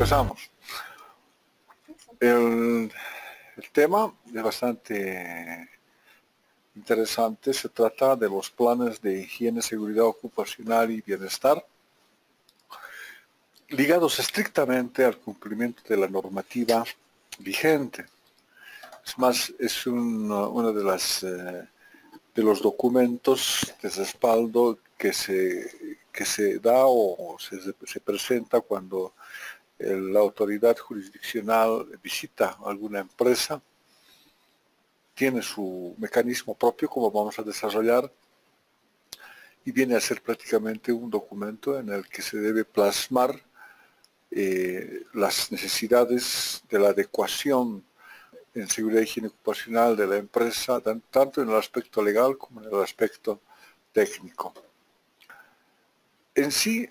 empezamos. El tema es bastante interesante. Se trata de los planes de higiene, seguridad ocupacional y bienestar, ligados estrictamente al cumplimiento de la normativa vigente. Es más, es uno de los documentos de respaldo que se da o se presenta cuando la autoridad jurisdiccional visita alguna empresa. Tiene su mecanismo propio, como vamos a desarrollar, y viene a ser prácticamente un documento en el que se debe plasmar las necesidades de la adecuación en seguridad y higiene ocupacional de la empresa, tanto en el aspecto legal como en el aspecto técnico. En sí,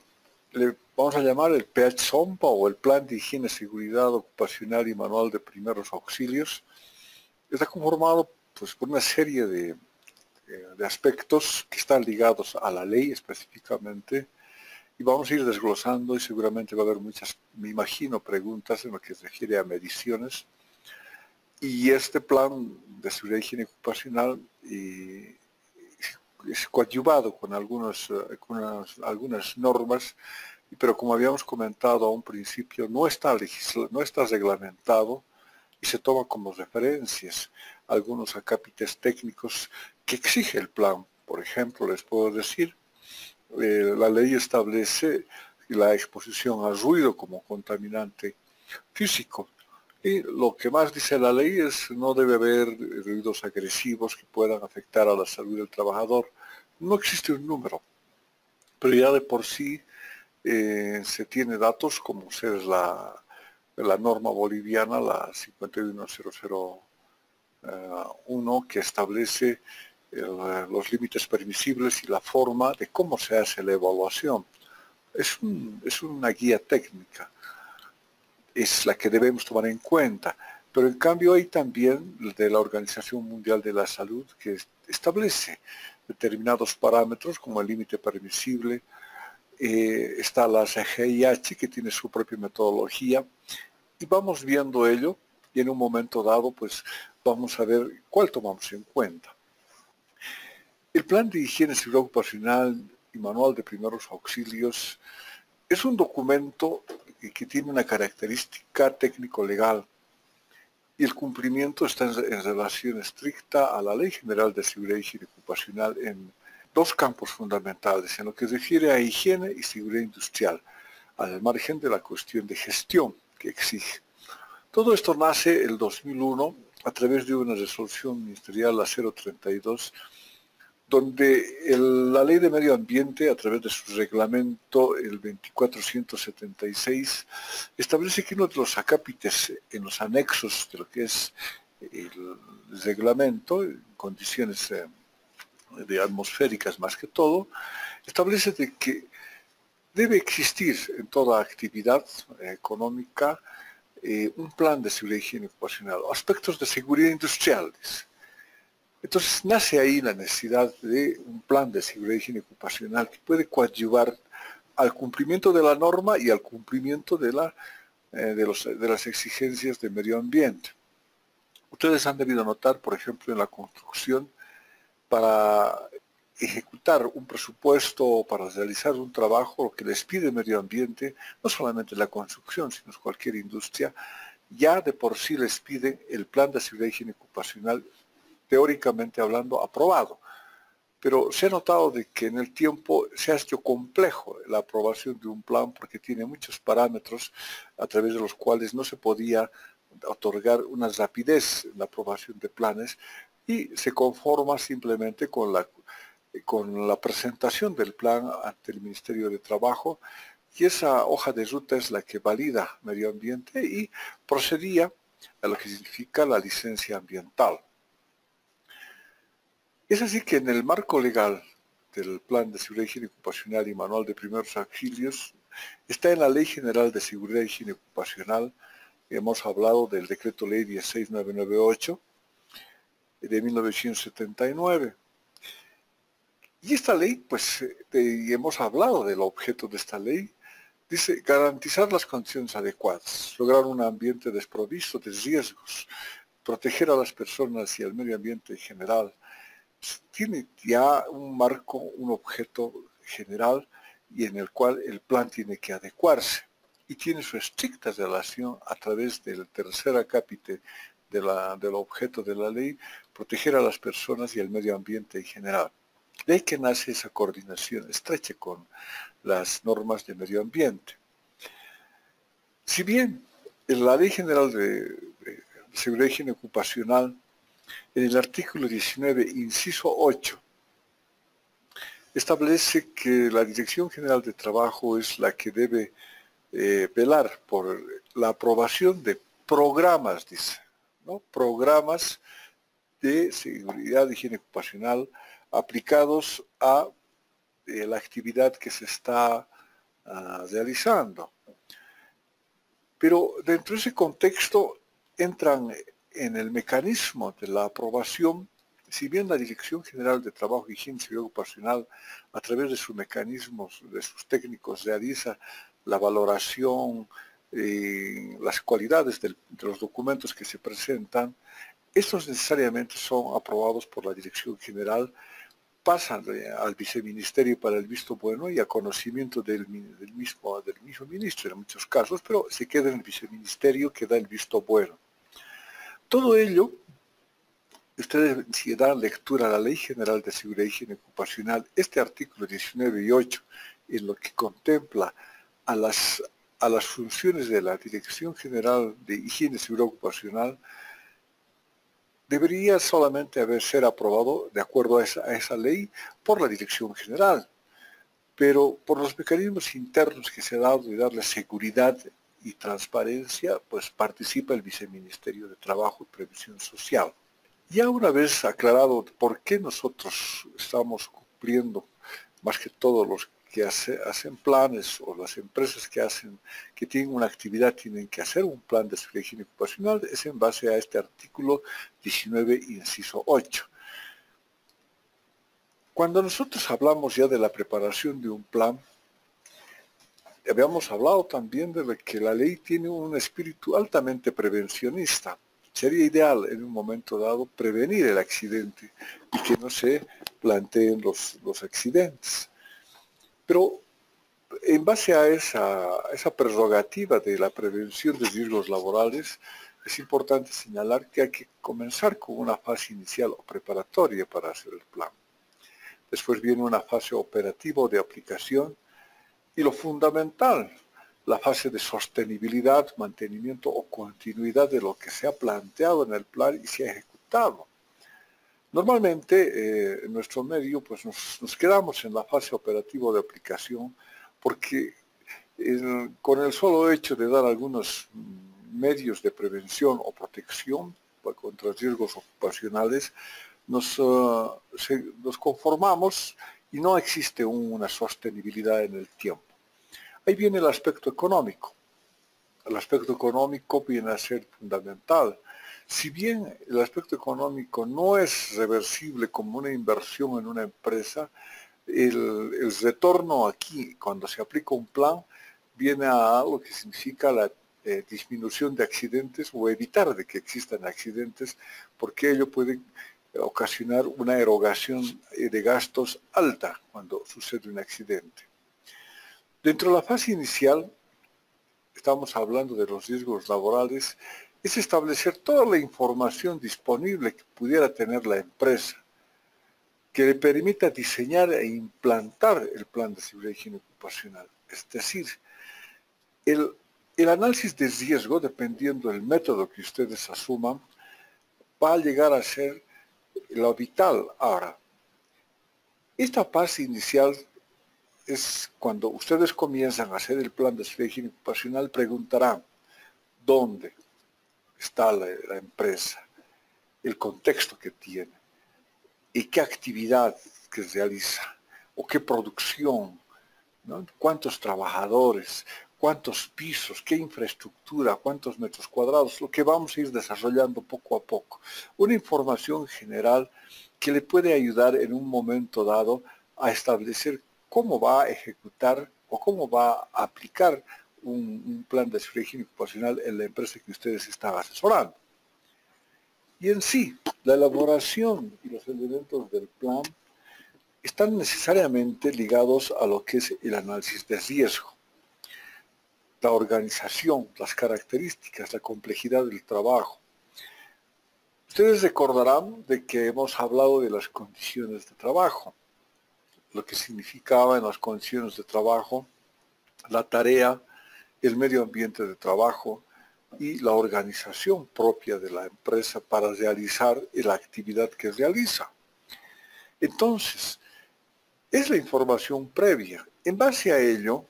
le vamos a llamar el PH-SOMPA o el Plan de Higiene, Seguridad Ocupacional y Manual de Primeros Auxilios. Está conformado pues, por una serie de aspectos que están ligados a la ley específicamente, y vamos a ir desglosando y seguramente va a haber muchas, me imagino, preguntas en lo que se refiere a mediciones. Y este plan de seguridad y higiene ocupacional es coadyuvado con algunas normas, pero como habíamos comentado a un principio, no está reglamentado y se toma como referencias algunos acápites técnicos que exige el plan. Por ejemplo, les puedo decir, la ley establece la exposición al ruido como contaminante físico. Y lo que más dice la ley es no debe haber ruidos agresivos que puedan afectar a la salud del trabajador. No existe un número, pero ya de por sí se tiene datos como es la norma boliviana, la 51001, que establece los límites permisibles y la forma de cómo se hace la evaluación. Es una guía técnica, es la que debemos tomar en cuenta, pero en cambio hay también de la Organización Mundial de la Salud que establece determinados parámetros como el límite permisible. Está la CGIH que tiene su propia metodología y vamos viendo ello y en un momento dado pues vamos a ver cuál tomamos en cuenta. El Plan de Higiene, Seguridad Ocupacional y Manual de Primeros Auxilios es un documento que tiene una característica técnico-legal y el cumplimiento está en relación estricta a la Ley General de Seguridad y Higiene Ocupacional en dos campos fundamentales, en lo que se refiere a higiene y seguridad industrial, al margen de la cuestión de gestión que exige. Todo esto nace el 2001 a través de una resolución ministerial, la 032, donde la Ley de Medio Ambiente, a través de su reglamento, el 2476, establece que uno de los acápites en los anexos de lo que es el reglamento, condiciones de atmosféricas más que todo, establece de que debe existir en toda actividad económica un plan de seguridad y higiene ocupacional, aspectos de seguridad industriales. Entonces nace ahí la necesidad de un plan de seguridad y higiene ocupacional que puede coadyuvar al cumplimiento de la norma y al cumplimiento de las exigencias de medio ambiente. Ustedes han debido notar, por ejemplo, en la construcción, para ejecutar un presupuesto o para realizar un trabajo, lo que les pide medio ambiente, no solamente la construcción, sino cualquier industria, ya de por sí les pide el plan de seguridad y higiene ocupacional, teóricamente hablando, aprobado. Pero se ha notado de que en el tiempo se ha hecho complejo la aprobación de un plan porque tiene muchos parámetros a través de los cuales no se podía otorgar una rapidez en la aprobación de planes y se conforma simplemente con la presentación del plan ante el Ministerio de Trabajo, y esa hoja de ruta es la que valida medio ambiente y procedía a lo que significa la licencia ambiental. Es así que en el marco legal del Plan de Seguridad y Higiene Ocupacional y Manual de Primeros Auxilios está en la Ley General de Seguridad y Higiene Ocupacional. Hemos hablado del Decreto Ley 16998 de 1979. Y esta ley, pues, hemos hablado del objeto de esta ley, Dice, garantizar las condiciones adecuadas, lograr un ambiente desprovisto de riesgos, proteger a las personas y al medio ambiente en general. Tiene ya un marco, un objeto general y en el cual el plan tiene que adecuarse. Y tiene su estricta relación a través del tercer acápite del objeto de la ley, proteger a las personas y al medio ambiente en general. De ahí que nace esa coordinación estrecha con las normas de medio ambiente. Si bien en la Ley General de Seguridad y Higiene Ocupacional, en el artículo 19, inciso 8, establece que la Dirección General de Trabajo es la que debe velar por la aprobación de programas, dice, ¿no? Programas de seguridad y higiene ocupacional aplicados a la actividad que se está realizando. Pero dentro de ese contexto entran en el mecanismo de la aprobación, si bien la Dirección General de Trabajo, Higiene y Seguridad Ocupacional, a través de sus mecanismos, de sus técnicos, realiza la valoración, las cualidades de los documentos que se presentan, estos necesariamente son aprobados por la Dirección General, pasan al viceministerio para el visto bueno y a conocimiento del mismo ministro en muchos casos, pero se queda en el viceministerio que da el visto bueno. Todo ello, ustedes si dan lectura a la Ley General de Seguridad y Higiene Ocupacional, este artículo 19 y 8, en lo que contempla a las funciones de la Dirección General de Higiene y Seguridad Ocupacional, debería solamente ser aprobado de acuerdo a esa ley por la Dirección General, pero por los mecanismos internos que se ha dado de darle seguridad y transparencia, pues participa el Viceministerio de Trabajo y Previsión Social. Ya una vez aclarado por qué nosotros estamos cumpliendo, más que todos los que hacen planes o las empresas que tienen una actividad tienen que hacer un plan de seguridad y higiene ocupacional, es en base a este artículo 19, inciso 8. Cuando nosotros hablamos ya de la preparación de un plan, habíamos hablado también de que la ley tiene un espíritu altamente prevencionista. Sería ideal en un momento dado prevenir el accidente y que no se planteen los accidentes. Pero en base a esa prerrogativa de la prevención de riesgos laborales, es importante señalar que hay que comenzar con una fase inicial o preparatoria para hacer el plan. Después viene una fase operativa o de aplicación y lo fundamental, la fase de sostenibilidad, mantenimiento o continuidad de lo que se ha planteado en el plan y se ha ejecutado. Normalmente en nuestro medio pues nos quedamos en la fase operativa de aplicación porque con el solo hecho de dar algunos medios de prevención o protección contra riesgos ocupacionales, nos conformamos y no existe una sostenibilidad en el tiempo. Ahí viene el aspecto económico. El aspecto económico viene a ser fundamental. Si bien el aspecto económico no es reversible como una inversión en una empresa, el retorno aquí, cuando se aplica un plan, viene a lo que significa la disminución de accidentes o evitar de que existan accidentes, porque ello puede ocasionar una erogación de gastos alta cuando sucede un accidente. Dentro de la fase inicial, estamos hablando de los riesgos laborales, es establecer toda la información disponible que pudiera tener la empresa, que le permita diseñar e implantar el plan de seguridad y higiene ocupacional. Es decir, el análisis de riesgo, dependiendo del método que ustedes asuman, va a llegar a ser lo vital. Ahora, esta fase inicial es cuando ustedes comienzan a hacer el plan de seguridad y higiene ocupacional, preguntarán, ¿dónde está la empresa? El contexto que tiene y qué actividad que realiza o qué producción, ¿no? Cuántos trabajadores, cuántos pisos, qué infraestructura, cuántos metros cuadrados, lo que vamos a ir desarrollando poco a poco. Una información general que le puede ayudar en un momento dado a establecer cómo va a ejecutar o cómo va a aplicar un plan de seguridad higiénica ocupacional en la empresa que ustedes están asesorando. Y en sí, la elaboración y los elementos del plan están necesariamente ligados a lo que es el análisis de riesgo, la organización, las características, la complejidad del trabajo. Ustedes recordarán de que hemos hablado de las condiciones de trabajo, lo que significaba en las condiciones de trabajo la tarea, el medio ambiente de trabajo y la organización propia de la empresa para realizar la actividad que realiza. Entonces, es la información previa. En base a ello,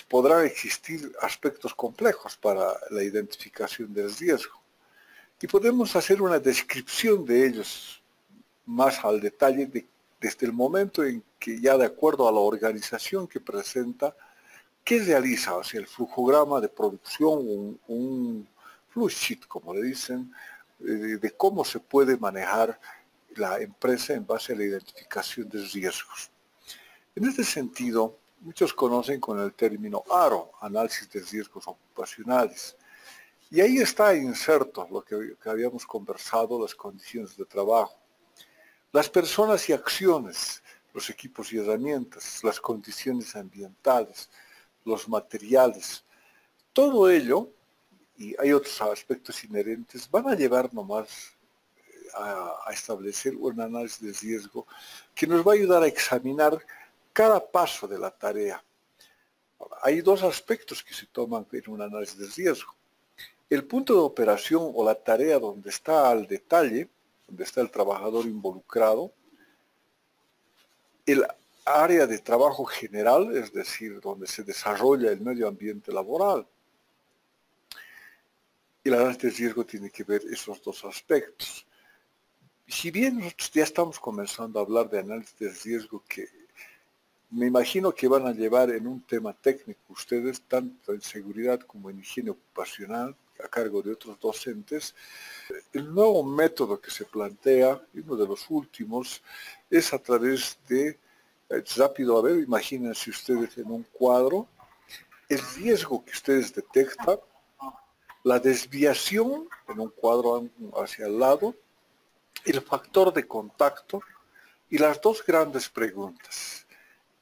podrán existir aspectos complejos para la identificación del riesgo. Y podemos hacer una descripción de ellos más al detalle desde el momento en que ya de acuerdo a la organización que presenta, ¿qué realiza? O sea, el flujograma de producción, un flow sheet, como le dicen, de cómo se puede manejar la empresa en base a la identificación de riesgos. En este sentido, muchos conocen con el término ARO, Análisis de Riesgos Ocupacionales. Y ahí está inserto lo que habíamos conversado, las condiciones de trabajo, las personas y acciones, los equipos y herramientas, las condiciones ambientales, los materiales, todo ello, y hay otros aspectos inherentes, van a llevar nomás a establecer un análisis de riesgo que nos va a ayudar a examinar cada paso de la tarea. Hay dos aspectos que se toman en un análisis de riesgo. El punto de operación o la tarea donde está al detalle, donde está el trabajador involucrado, el área de trabajo general, es decir, donde se desarrolla el medio ambiente laboral. Y el análisis de riesgo tiene que ver esos dos aspectos. Si bien nosotros ya estamos comenzando a hablar de análisis de riesgo, que me imagino que van a llevar en un tema técnico ustedes, tanto en seguridad como en higiene ocupacional, a cargo de otros docentes, el nuevo método que se plantea, y uno de los últimos, es a través de, rápido, a ver, imagínense ustedes en un cuadro, el riesgo que ustedes detectan, la desviación en un cuadro hacia el lado, el factor de contacto y las dos grandes preguntas.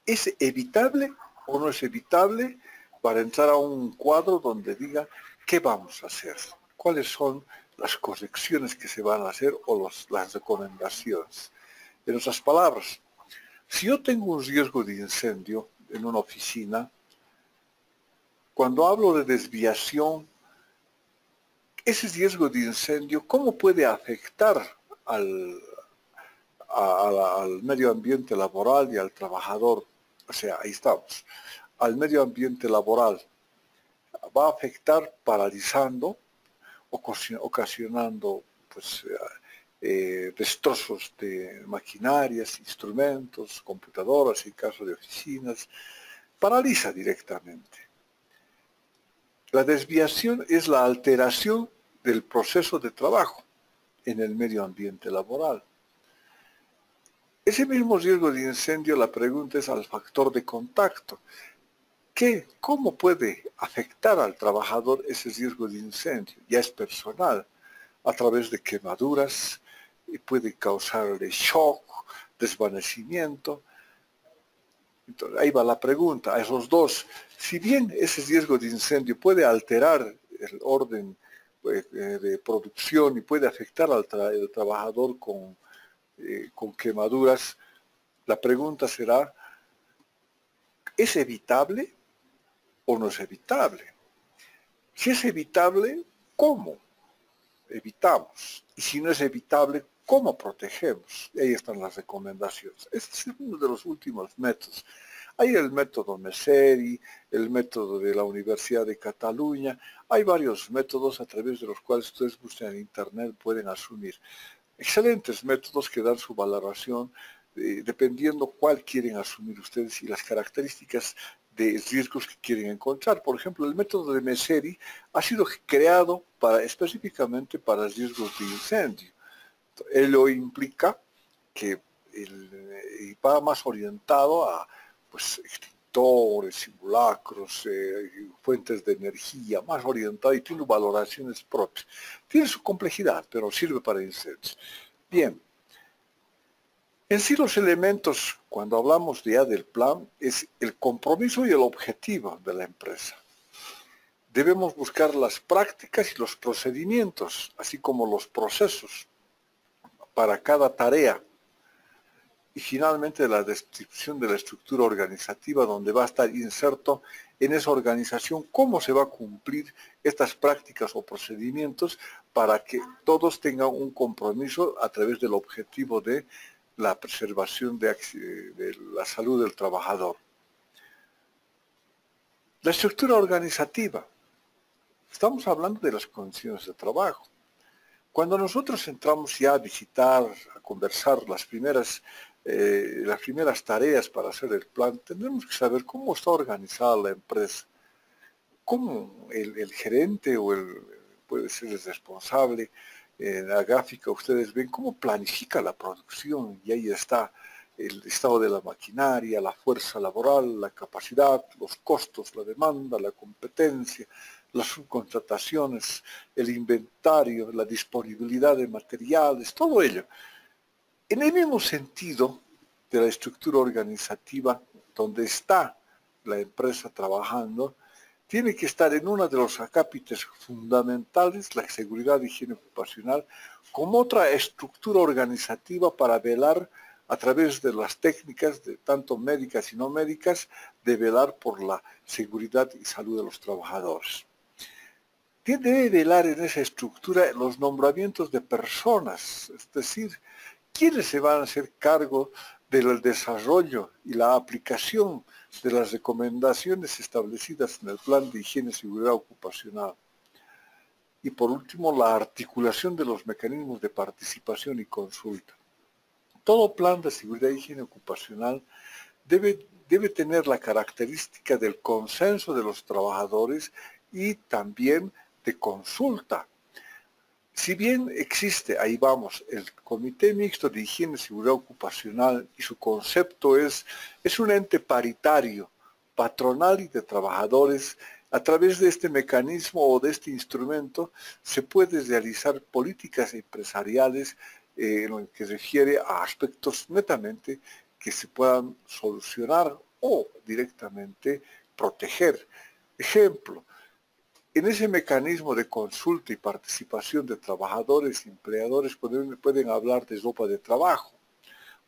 ¿Es evitable o no es evitable? Para entrar a un cuadro donde diga qué vamos a hacer, cuáles son las correcciones que se van a hacer o las recomendaciones. En otras palabras, si yo tengo un riesgo de incendio en una oficina, cuando hablo de desviación, ese riesgo de incendio, ¿cómo puede afectar al medio ambiente laboral y al trabajador? O sea, ahí estamos. Al medio ambiente laboral va a afectar paralizando, ocasionando pues, destrozos de maquinarias, instrumentos, computadoras, en caso de oficinas, paraliza directamente. La desviación es la alteración del proceso de trabajo en el medio ambiente laboral. Ese mismo riesgo de incendio, la pregunta es al factor de contacto. ¿Cómo puede afectar al trabajador ese riesgo de incendio? Ya es personal, a través de quemaduras, y puede causarle shock, desvanecimiento. Entonces, ahí va la pregunta a esos dos. Si bien ese riesgo de incendio puede alterar el orden de producción y puede afectar al trabajador con quemaduras, la pregunta será, ¿es evitable o no es evitable? Si es evitable, ¿cómo evitamos? Y si no es evitable, ¿cómo protegemos? Y ahí están las recomendaciones. Este es uno de los últimos métodos. Hay el método Messeri, el método de la Universidad de Cataluña. Hay varios métodos a través de los cuales ustedes buscan en Internet, pueden asumir. Excelentes métodos que dan su valoración dependiendo cuál quieren asumir ustedes y las características de riesgos que quieren encontrar. Por ejemplo, el método de Messeri ha sido creado específicamente para riesgos de incendio. Ello implica que va más orientado a pues, motores, simulacros, fuentes de energía, más orientado y tiene valoraciones propias. Tiene su complejidad, pero sirve para incendios. Bien, en sí los elementos, cuando hablamos ya del plan, es el compromiso y el objetivo de la empresa. Debemos buscar las prácticas y los procedimientos, así como los procesos para cada tarea. Y finalmente la descripción de la estructura organizativa donde va a estar inserto en esa organización cómo se va a cumplir estas prácticas o procedimientos para que todos tengan un compromiso a través del objetivo de la preservación de la salud del trabajador. La estructura organizativa. Estamos hablando de las condiciones de trabajo. Cuando nosotros entramos ya a visitar, a conversar las primeras tareas para hacer el plan, tendremos que saber cómo está organizada la empresa, cómo el gerente o puede ser el responsable, en la gráfica ustedes ven cómo planifica la producción y ahí está el estado de la maquinaria, la fuerza laboral, la capacidad, los costos, la demanda, la competencia, las subcontrataciones, el inventario, la disponibilidad de materiales, todo ello. En el mismo sentido de la estructura organizativa donde está la empresa trabajando, tiene que estar en uno de los acápites fundamentales, la seguridad y higiene ocupacional, como otra estructura organizativa para velar a través de las técnicas, tanto médicas y no médicas, de velar por la seguridad y salud de los trabajadores. Debe velar en esa estructura los nombramientos de personas, es decir, quiénes se van a hacer cargo del desarrollo y la aplicación de las recomendaciones establecidas en el Plan de Higiene y Seguridad Ocupacional. Y por último, la articulación de los mecanismos de participación y consulta. Todo plan de seguridad y higiene ocupacional debe tener la característica del consenso de los trabajadores y también de consulta. Si bien existe, ahí vamos, el Comité Mixto de Higiene y Seguridad Ocupacional y su concepto es un ente paritario, patronal y de trabajadores, a través de este mecanismo o de este instrumento se pueden realizar políticas empresariales en lo que se refiere a aspectos netamente que se puedan solucionar o directamente proteger. Ejemplo, en ese mecanismo de consulta y participación de trabajadores y empleadores pueden hablar de ropa de trabajo,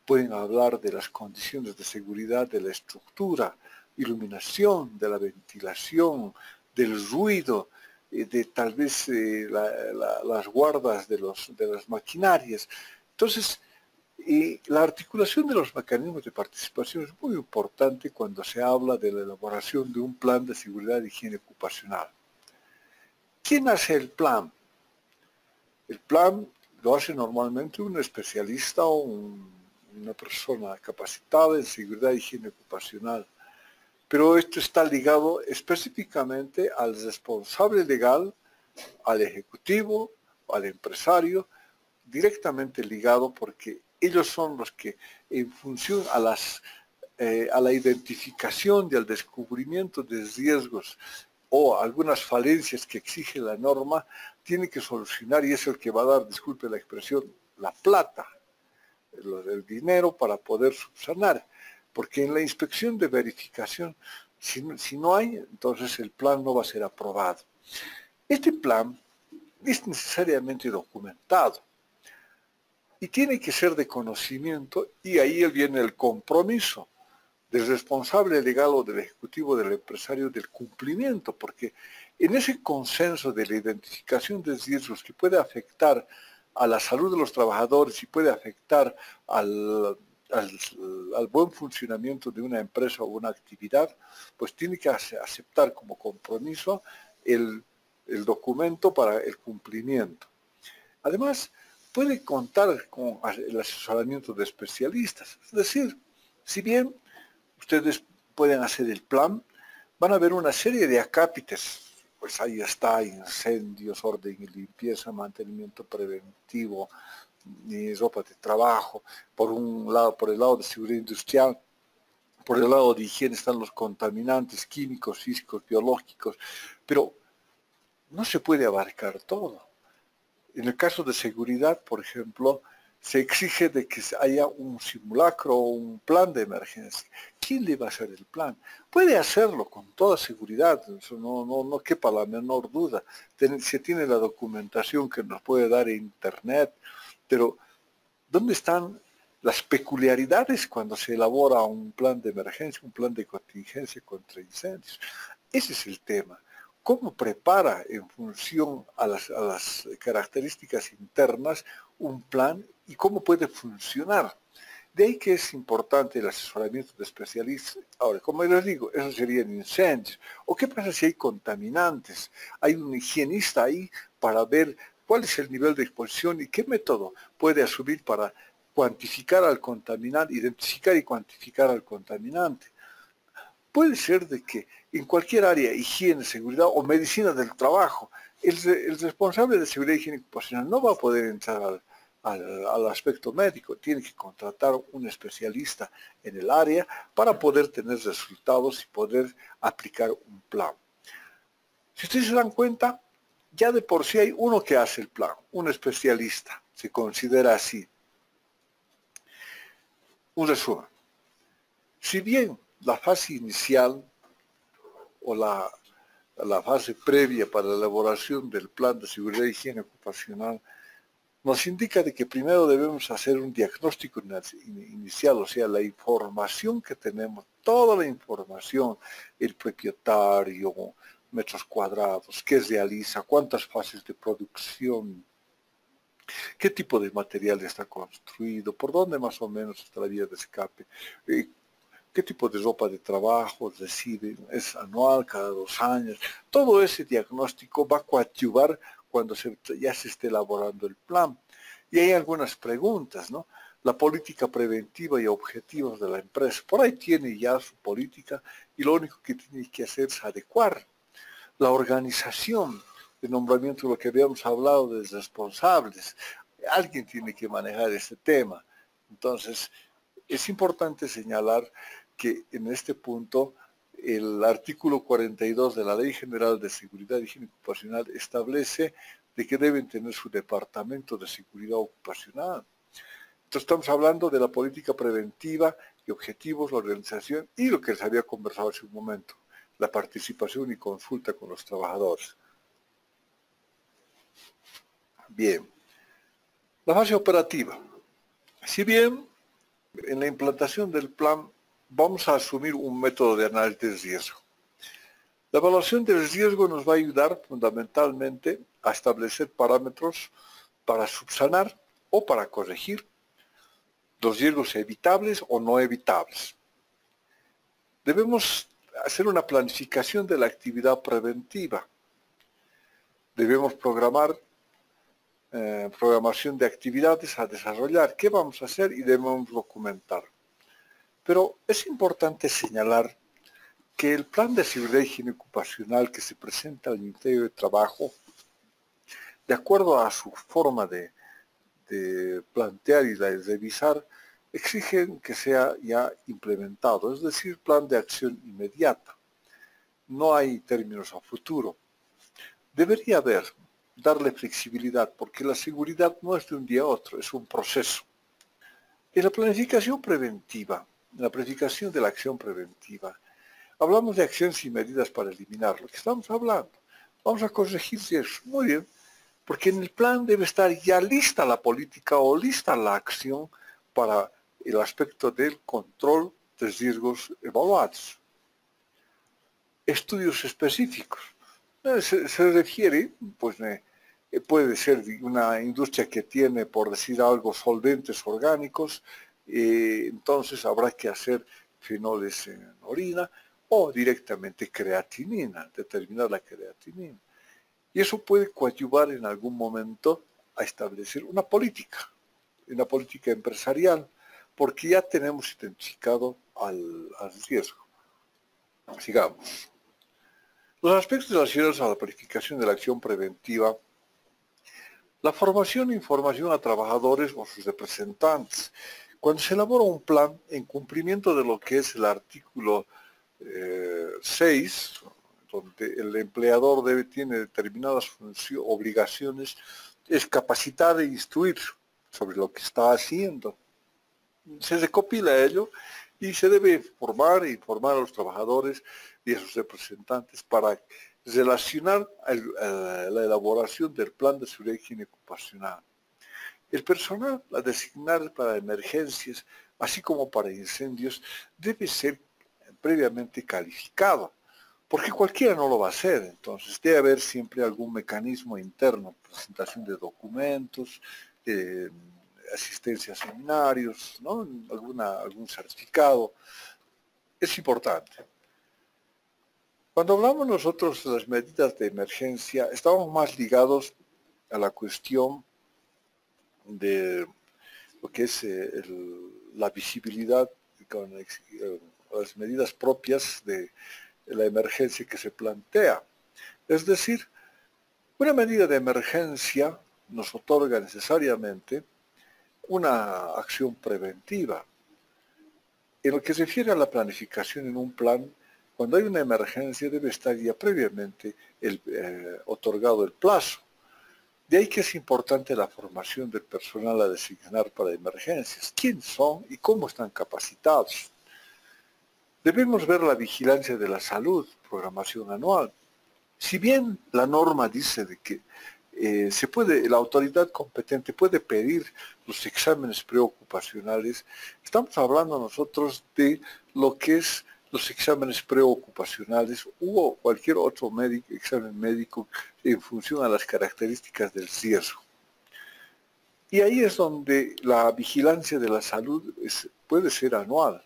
pueden hablar de las condiciones de seguridad de la estructura, iluminación, de la ventilación, del ruido, de tal vez las guardas de las maquinarias. Entonces, la articulación de los mecanismos de participación es muy importante cuando se habla de la elaboración de un plan de seguridad y higiene ocupacional. ¿Quién hace el plan? El plan lo hace normalmente un especialista o una persona capacitada en seguridad y higiene ocupacional, pero esto está ligado específicamente al responsable legal, al ejecutivo, al empresario, directamente ligado porque ellos son los que en función a la identificación y al descubrimiento de riesgos o algunas falencias que exige la norma, tiene que solucionar y es el que va a dar, disculpe la expresión, la plata, el dinero para poder subsanar. Porque en la inspección de verificación, si no hay, entonces el plan no va a ser aprobado. Este plan es necesariamente documentado y tiene que ser de conocimiento y ahí viene el compromiso del responsable legal o del ejecutivo del empresario del cumplimiento, porque en ese consenso de la identificación de riesgos que puede afectar a la salud de los trabajadores y puede afectar al buen funcionamiento de una empresa o una actividad, pues tiene que aceptar como compromiso el documento para el cumplimiento. Además, puede contar con el asesoramiento de especialistas, es decir, si bien ustedes pueden hacer el plan, van a ver una serie de acápites, pues ahí está, incendios, orden y limpieza, mantenimiento preventivo, ropa de trabajo, por el lado de seguridad industrial, Por el lado de higiene están los contaminantes químicos, físicos, biológicos, pero no se puede abarcar todo. En el caso de seguridad, por ejemplo, se exige de que haya un simulacro o un plan de emergencia. ¿Quién le va a hacer el plan? Puede hacerlo con toda seguridad, eso no quepa la menor duda. Se tiene la documentación que nos puede dar Internet, pero ¿dónde están las peculiaridades cuando se elabora un plan de emergencia, un plan de contingencia contra incendios? Ese es el tema. ¿Cómo prepara en función a las características internas un plan y cómo puede funcionar? De ahí que es importante el asesoramiento de especialistas. Ahora, como les digo, eso serían incendios. ¿O qué pasa si hay contaminantes? Hay un higienista ahí para ver cuál es el nivel de exposición y qué método puede asumir para cuantificar al contaminante, identificar y cuantificar al contaminante. Puede ser de que en cualquier área, higiene, seguridad o medicina del trabajo, el responsable de seguridad y higiene ocupacional no va a poder entrar al aspecto médico, tiene que contratar un especialista en el área para poder tener resultados y poder aplicar un plan. Si ustedes se dan cuenta, ya de por sí hay uno que hace el plan, un especialista, se considera así. Un resumen. Si bien la fase inicial o la fase previa para la elaboración del plan de seguridad e higiene ocupacional nos indica de que primero debemos hacer un diagnóstico inicial, o sea, la información que tenemos, toda la información, el propietario, metros cuadrados, qué realiza, cuántas fases de producción, qué tipo de material está construido, por dónde más o menos está la vía de escape, qué tipo de ropa de trabajo recibe, es anual, cada 2 años. Todo ese diagnóstico va a coadyuvar cuando ya se esté elaborando el plan. Y hay algunas preguntas, ¿no? La política preventiva y objetivos de la empresa. Por ahí tiene ya su política y lo único que tiene que hacer es adecuar. La organización de nombramiento, lo que habíamos hablado de responsables. Alguien tiene que manejar este tema. Entonces, es importante señalar que en este punto el artículo 42 de la Ley General de Seguridad y Higiene Ocupacional establece de que deben tener su departamento de seguridad ocupacional. Entonces estamos hablando de la política preventiva y objetivos, la organización y lo que les había conversado hace un momento, la participación y consulta con los trabajadores. Bien, la fase operativa. Si bien en la implantación del plan vamos a asumir un método de análisis de riesgo. La evaluación del riesgo nos va a ayudar fundamentalmente a establecer parámetros para subsanar o para corregir los riesgos evitables o no evitables. Debemos hacer una planificación de la actividad preventiva. Debemos programar programación de actividades a desarrollar, qué vamos a hacer y debemos documentar. Pero es importante señalar que el plan de seguridad y higiene ocupacional que se presenta al Ministerio de Trabajo, de acuerdo a su forma de plantear y de revisar, exigen que sea ya implementado, es decir, plan de acción inmediata. No hay términos a futuro. Debería darle flexibilidad, porque la seguridad no es de un día a otro, es un proceso. En la planificación preventiva, en la planificación de la acción preventiva, hablamos de acciones y medidas para eliminar lo que estamos hablando. Vamos a corregir eso. Muy bien, porque en el plan debe estar ya lista la política o lista la acción para el aspecto del control de riesgos evaluados. Estudios específicos. Se refiere, pues puede ser una industria que tiene, por decir algo, solventes orgánicos, entonces habrá que hacer fenoles en orina o directamente creatinina, determinar la creatinina. Y eso puede coadyuvar en algún momento a establecer una política empresarial, porque ya tenemos identificado al riesgo. Sigamos. Los aspectos relacionados a la planificación de la acción preventiva, la formación e información a trabajadores o sus representantes. Cuando se elabora un plan en cumplimiento de lo que es el artículo 6, donde el empleador tiene determinadas obligaciones, es capacitar e instruir sobre lo que está haciendo. Se recopila ello y se debe informar a los trabajadores y a sus representantes para relacionar la elaboración del plan de seguridad y higiene ocupacional. El personal a designar para emergencias, así como para incendios, debe ser previamente calificado, porque cualquiera no lo va a hacer. Entonces debe haber siempre algún mecanismo interno, presentación de documentos, asistencia a seminarios, ¿no? Algún certificado. Es importante. Cuando hablamos nosotros de las medidas de emergencia, estamos más ligados a la cuestión de lo que es la visibilidad con las medidas propias de la emergencia que se plantea. Es decir, una medida de emergencia nos otorga necesariamente una acción preventiva. En lo que se refiere a la planificación en un plan, cuando hay una emergencia debe estar ya previamente otorgado el plazo. De ahí que es importante la formación del personal a designar para emergencias. ¿Quiénes son y cómo están capacitados? Debemos ver la vigilancia de la salud, programación anual. Si bien la norma dice de que la autoridad competente puede pedir los exámenes preocupacionales, estamos hablando nosotros de lo que es los exámenes preocupacionales u cualquier otro examen médico en función a las características del riesgo. Y ahí es donde la vigilancia de la salud puede ser anual.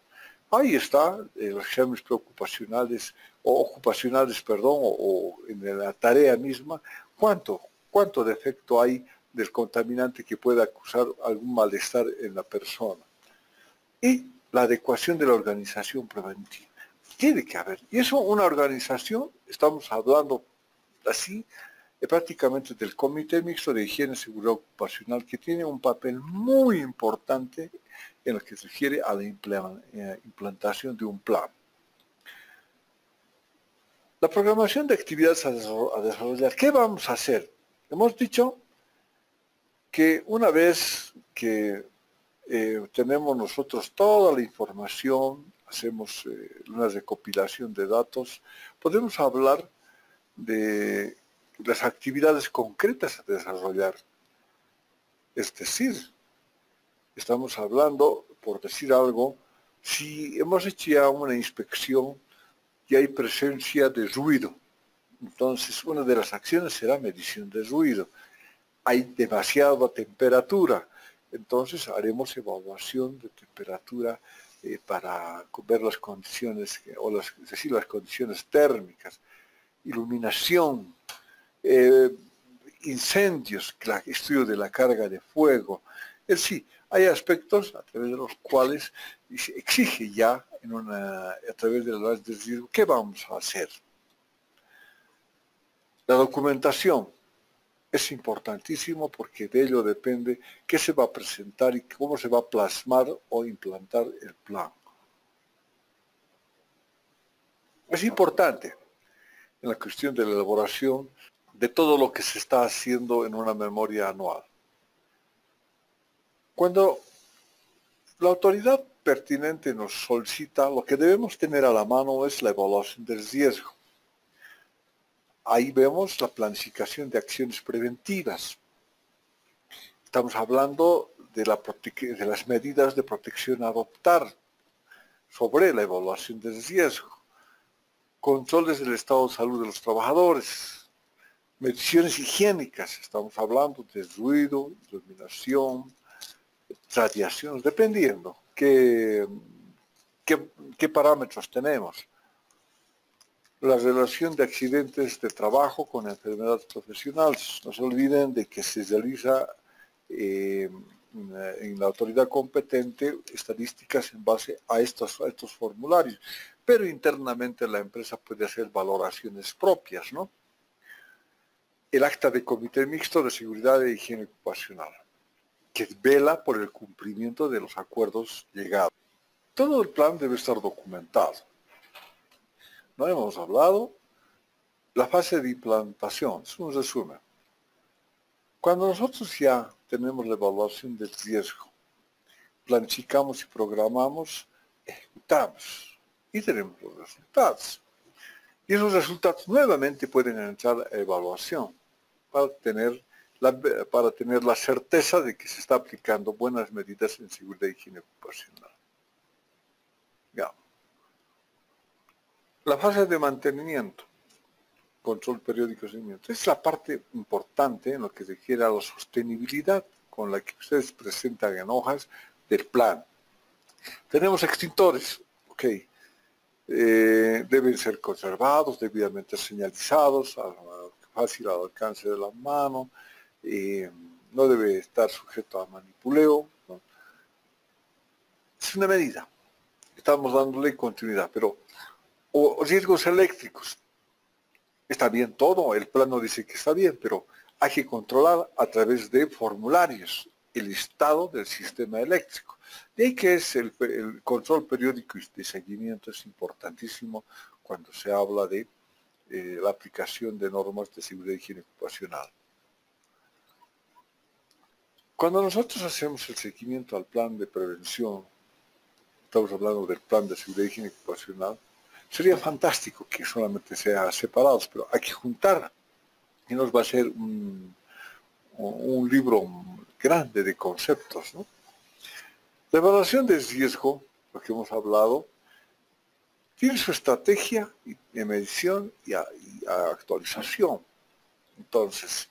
Ahí está los exámenes preocupacionales o ocupacionales, perdón, o en la tarea misma, cuánto defecto hay del contaminante que pueda causar algún malestar en la persona. Y la adecuación de la organización preventiva. Tiene que haber. Y eso, una organización, estamos hablando así, prácticamente del Comité Mixto de Higiene y Seguridad Ocupacional, que tiene un papel muy importante en lo que se refiere a la implantación de un plan. La programación de actividades a desarrollar. ¿Qué vamos a hacer? Hemos dicho que una vez que tenemos nosotros toda la información, hacemos una recopilación de datos, podemos hablar de las actividades concretas a desarrollar. Es decir, estamos hablando, por decir algo, si hemos hecho ya una inspección y hay presencia de ruido, entonces una de las acciones será medición de ruido. Hay demasiada temperatura, entonces haremos evaluación de temperatura para ver las condiciones, las condiciones térmicas, iluminación, incendios, estudio de la carga de fuego. Es decir, hay aspectos a través de los cuales se exige ya a través de las de riesgo qué vamos a hacer. La documentación es importantísimo porque de ello depende qué se va a presentar y cómo se va a plasmar o implantar el plan. Es importante en la cuestión de la elaboración de todo lo que se está haciendo en una memoria anual. Cuando la autoridad pertinente nos solicita, lo que debemos tener a la mano es la evaluación del riesgo. Ahí vemos la planificación de acciones preventivas. Estamos hablando de las medidas de protección a adoptar sobre la evaluación del riesgo. Controles del estado de salud de los trabajadores. Mediciones higiénicas. Estamos hablando de ruido, iluminación, radiación, dependiendo qué parámetros tenemos. La relación de accidentes de trabajo con enfermedades profesionales. No se olviden de que se realiza en la autoridad competente estadísticas en base a estos formularios, pero internamente la empresa puede hacer valoraciones propias, ¿no? El acta de comité mixto de seguridad e higiene ocupacional. que vela por el cumplimiento de los acuerdos llegados. Todo el plan debe estar documentado. No hemos hablado. La fase de implantación, es un resumen. Cuando nosotros ya tenemos la evaluación del riesgo, planificamos y programamos, ejecutamos y tenemos los resultados. Y esos resultados nuevamente pueden entrar a evaluación para tener la certeza de que se está aplicando buenas medidas en seguridad y higiene ocupacional. Ya. La fase de mantenimiento, control periódico de seguimiento, es la parte importante en lo que se refiere a la sostenibilidad con la que ustedes presentan en hojas del plan. Tenemos extintores, ok, deben ser conservados, debidamente señalizados, fácil al alcance de la mano, no debe estar sujeto a manipuleo, ¿no? Es una medida, estamos dándole continuidad, pero o riesgos eléctricos, está bien todo, el plano dice que está bien, pero hay que controlar a través de formularios el estado del sistema eléctrico. De ahí que es el control periódico de seguimiento es importantísimo cuando se habla de la aplicación de normas de seguridad y higiene ocupacional. Cuando nosotros hacemos el seguimiento al plan de prevención, estamos hablando del plan de seguridad y higiene ocupacional, sería fantástico que solamente sea separados, pero hay que juntar y nos va a ser un libro grande de conceptos, ¿no? La evaluación del riesgo, lo que hemos hablado, tiene su estrategia de medición y actualización. Entonces,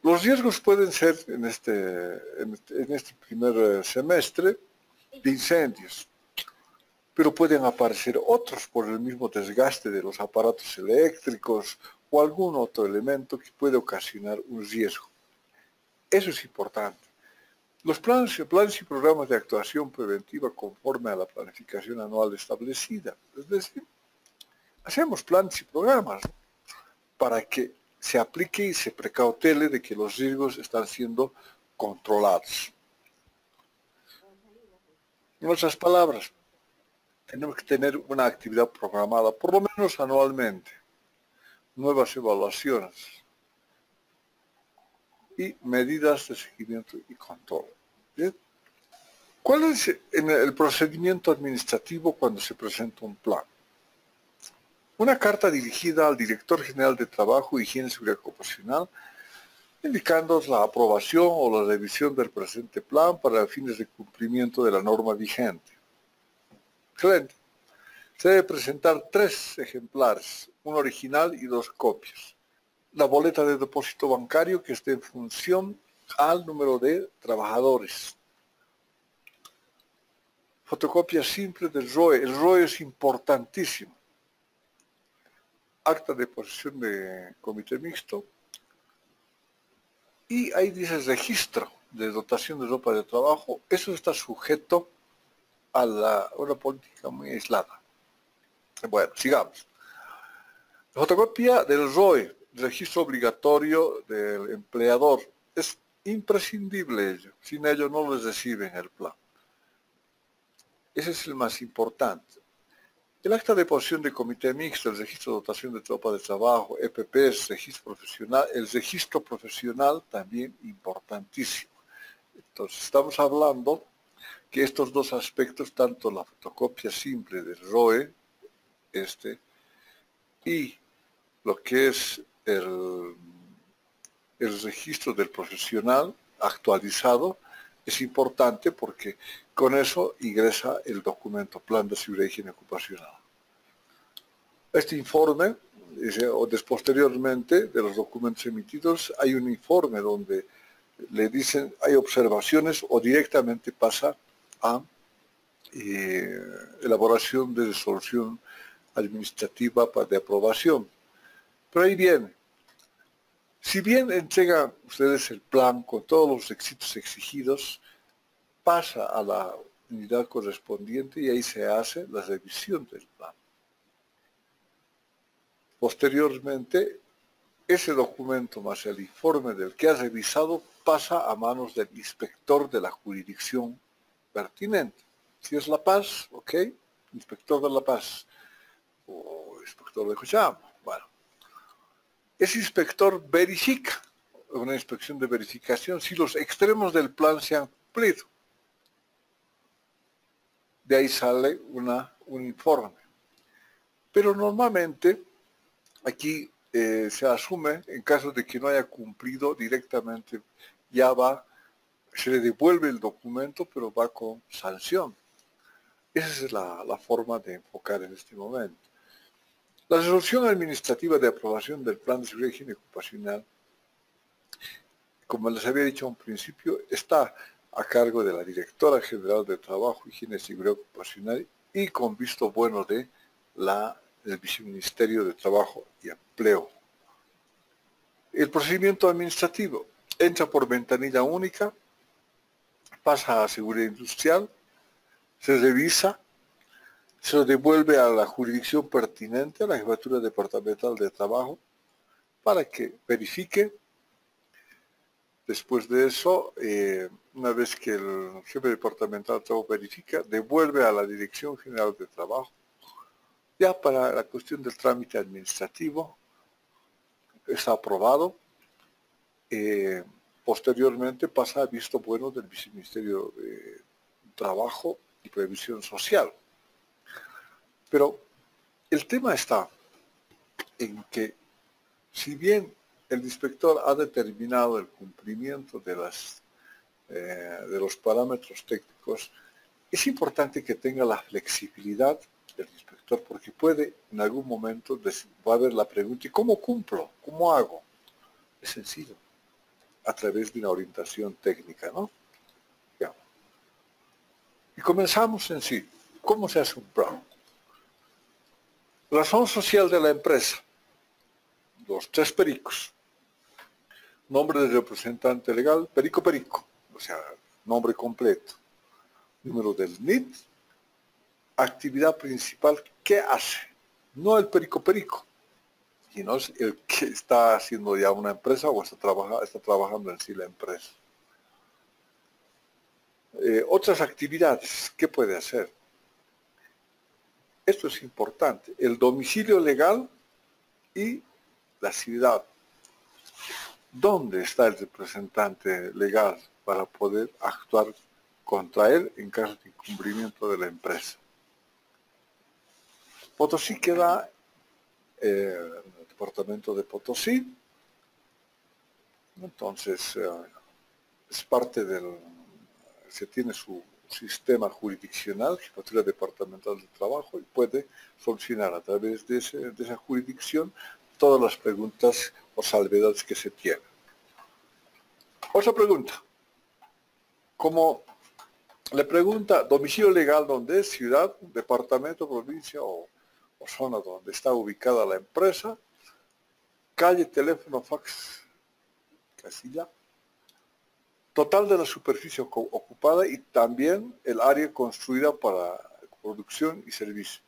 los riesgos pueden ser en este primer semestre de incendios, pero pueden aparecer otros por el mismo desgaste de los aparatos eléctricos o algún otro elemento que puede ocasionar un riesgo. Eso es importante. Los planes y programas de actuación preventiva conforme a la planificación anual establecida. Es decir, hacemos planes y programas para que se aplique y se precautele de que los riesgos están siendo controlados. En otras palabras, tenemos que tener una actividad programada, por lo menos anualmente, nuevas evaluaciones y medidas de seguimiento y control. ¿Bien? ¿Cuál es el procedimiento administrativo cuando se presenta un plan? Una carta dirigida al Director General de Trabajo, Higiene y Seguridad Ocupacional, indicando la aprobación o la revisión del presente plan para fines de cumplimiento de la norma vigente. Excelente. Se debe presentar 3 ejemplares, un original y 2 copias. La boleta de depósito bancario que esté en función al número de trabajadores. Fotocopia simple del ROE. El ROE es importantísimo. Acta de posesión de comité mixto. Y ahí dice registro de dotación de ropa de trabajo. Eso está sujeto a una política muy aislada. Bueno, sigamos. Fotocopia del ROE, registro obligatorio del empleador. Es imprescindible ello. Sin ello no les reciben el plan. Ese es el más importante. El acta de posesión de comité mixto, el registro de dotación de tropa de trabajo, EPPs, registro profesional, el registro profesional también importantísimo. Entonces estamos hablando que estos 2 aspectos, tanto la fotocopia simple del ROE, y lo que es el registro del profesional actualizado, es importante porque con eso ingresa el documento Plan de Seguridad y Higiene Ocupacional. Este informe, posteriormente de los documentos emitidos, hay un informe donde le dicen, hay observaciones o directamente pasa a elaboración de resolución administrativa de aprobación. Pero ahí viene. Si bien entregan ustedes el plan con todos los requisitos exigidos, pasa a la unidad correspondiente y ahí se hace la revisión del plan. Posteriormente, ese documento más el informe del que ha revisado pasa a manos del inspector de la jurisdicción pertinente. Si es La Paz, ok, inspector de La Paz o inspector de Cochabamba. Bueno, ese inspector verifica, una inspección de verificación, si los extremos del plan se han cumplido. De ahí sale un informe. Pero normalmente aquí se asume, en caso de que no haya cumplido directamente, se le devuelve el documento, pero va con sanción. Esa es la forma de enfocar en este momento. La resolución administrativa de aprobación del Plan de Seguridad y Higiene Ocupacional, como les había dicho a un principio, está a cargo de la Directora General de Trabajo, Higiene y Seguridad Ocupacional y con visto bueno del Viceministerio de Trabajo y Empleo. El procedimiento administrativo entra por ventanilla única, pasa a Seguridad Industrial, se revisa, se lo devuelve a la jurisdicción pertinente, a la Jefatura Departamental de Trabajo, para que verifique. Después de eso, una vez que el jefe departamental de trabajo verifica, devuelve a la Dirección General de Trabajo. Ya para la cuestión del trámite administrativo, está aprobado. Posteriormente pasa a visto bueno del Viceministerio de Trabajo y Previsión Social. Pero el tema está en que, si bien el inspector ha determinado el cumplimiento de los parámetros técnicos, es importante que tenga la flexibilidad del inspector, porque puede en algún momento va a haber la pregunta: ¿y cómo cumplo? ¿Cómo hago? Es sencillo, a través de una orientación técnica, ¿no? Digamos. Y comenzamos en sí. ¿Cómo se hace un plan? Razón social de la empresa. Los 3 pericos. Nombre del representante legal, perico, o sea, nombre completo. Número del NIT, actividad principal, ¿qué hace? No el perico, sino es el que está haciendo ya una empresa o está trabajando en sí la empresa. Otras actividades, ¿qué puede hacer? Esto es importante, el domicilio legal y la ciudad. ¿Dónde está el representante legal para poder actuar contra él en caso de incumplimiento de la empresa? Potosí queda en el departamento de Potosí, entonces es parte se tiene su sistema jurisdiccional, Jefatura Departamental de Trabajo, y puede solucionar a través de esa jurisdicción todas las preguntas o salvedades que se tienen. Otra pregunta. Como le pregunta domicilio legal, ¿dónde es? Ciudad, departamento, provincia o zona donde está ubicada la empresa, calle, teléfono, fax, casilla, total de la superficie ocupada y también el área construida para producción y servicio.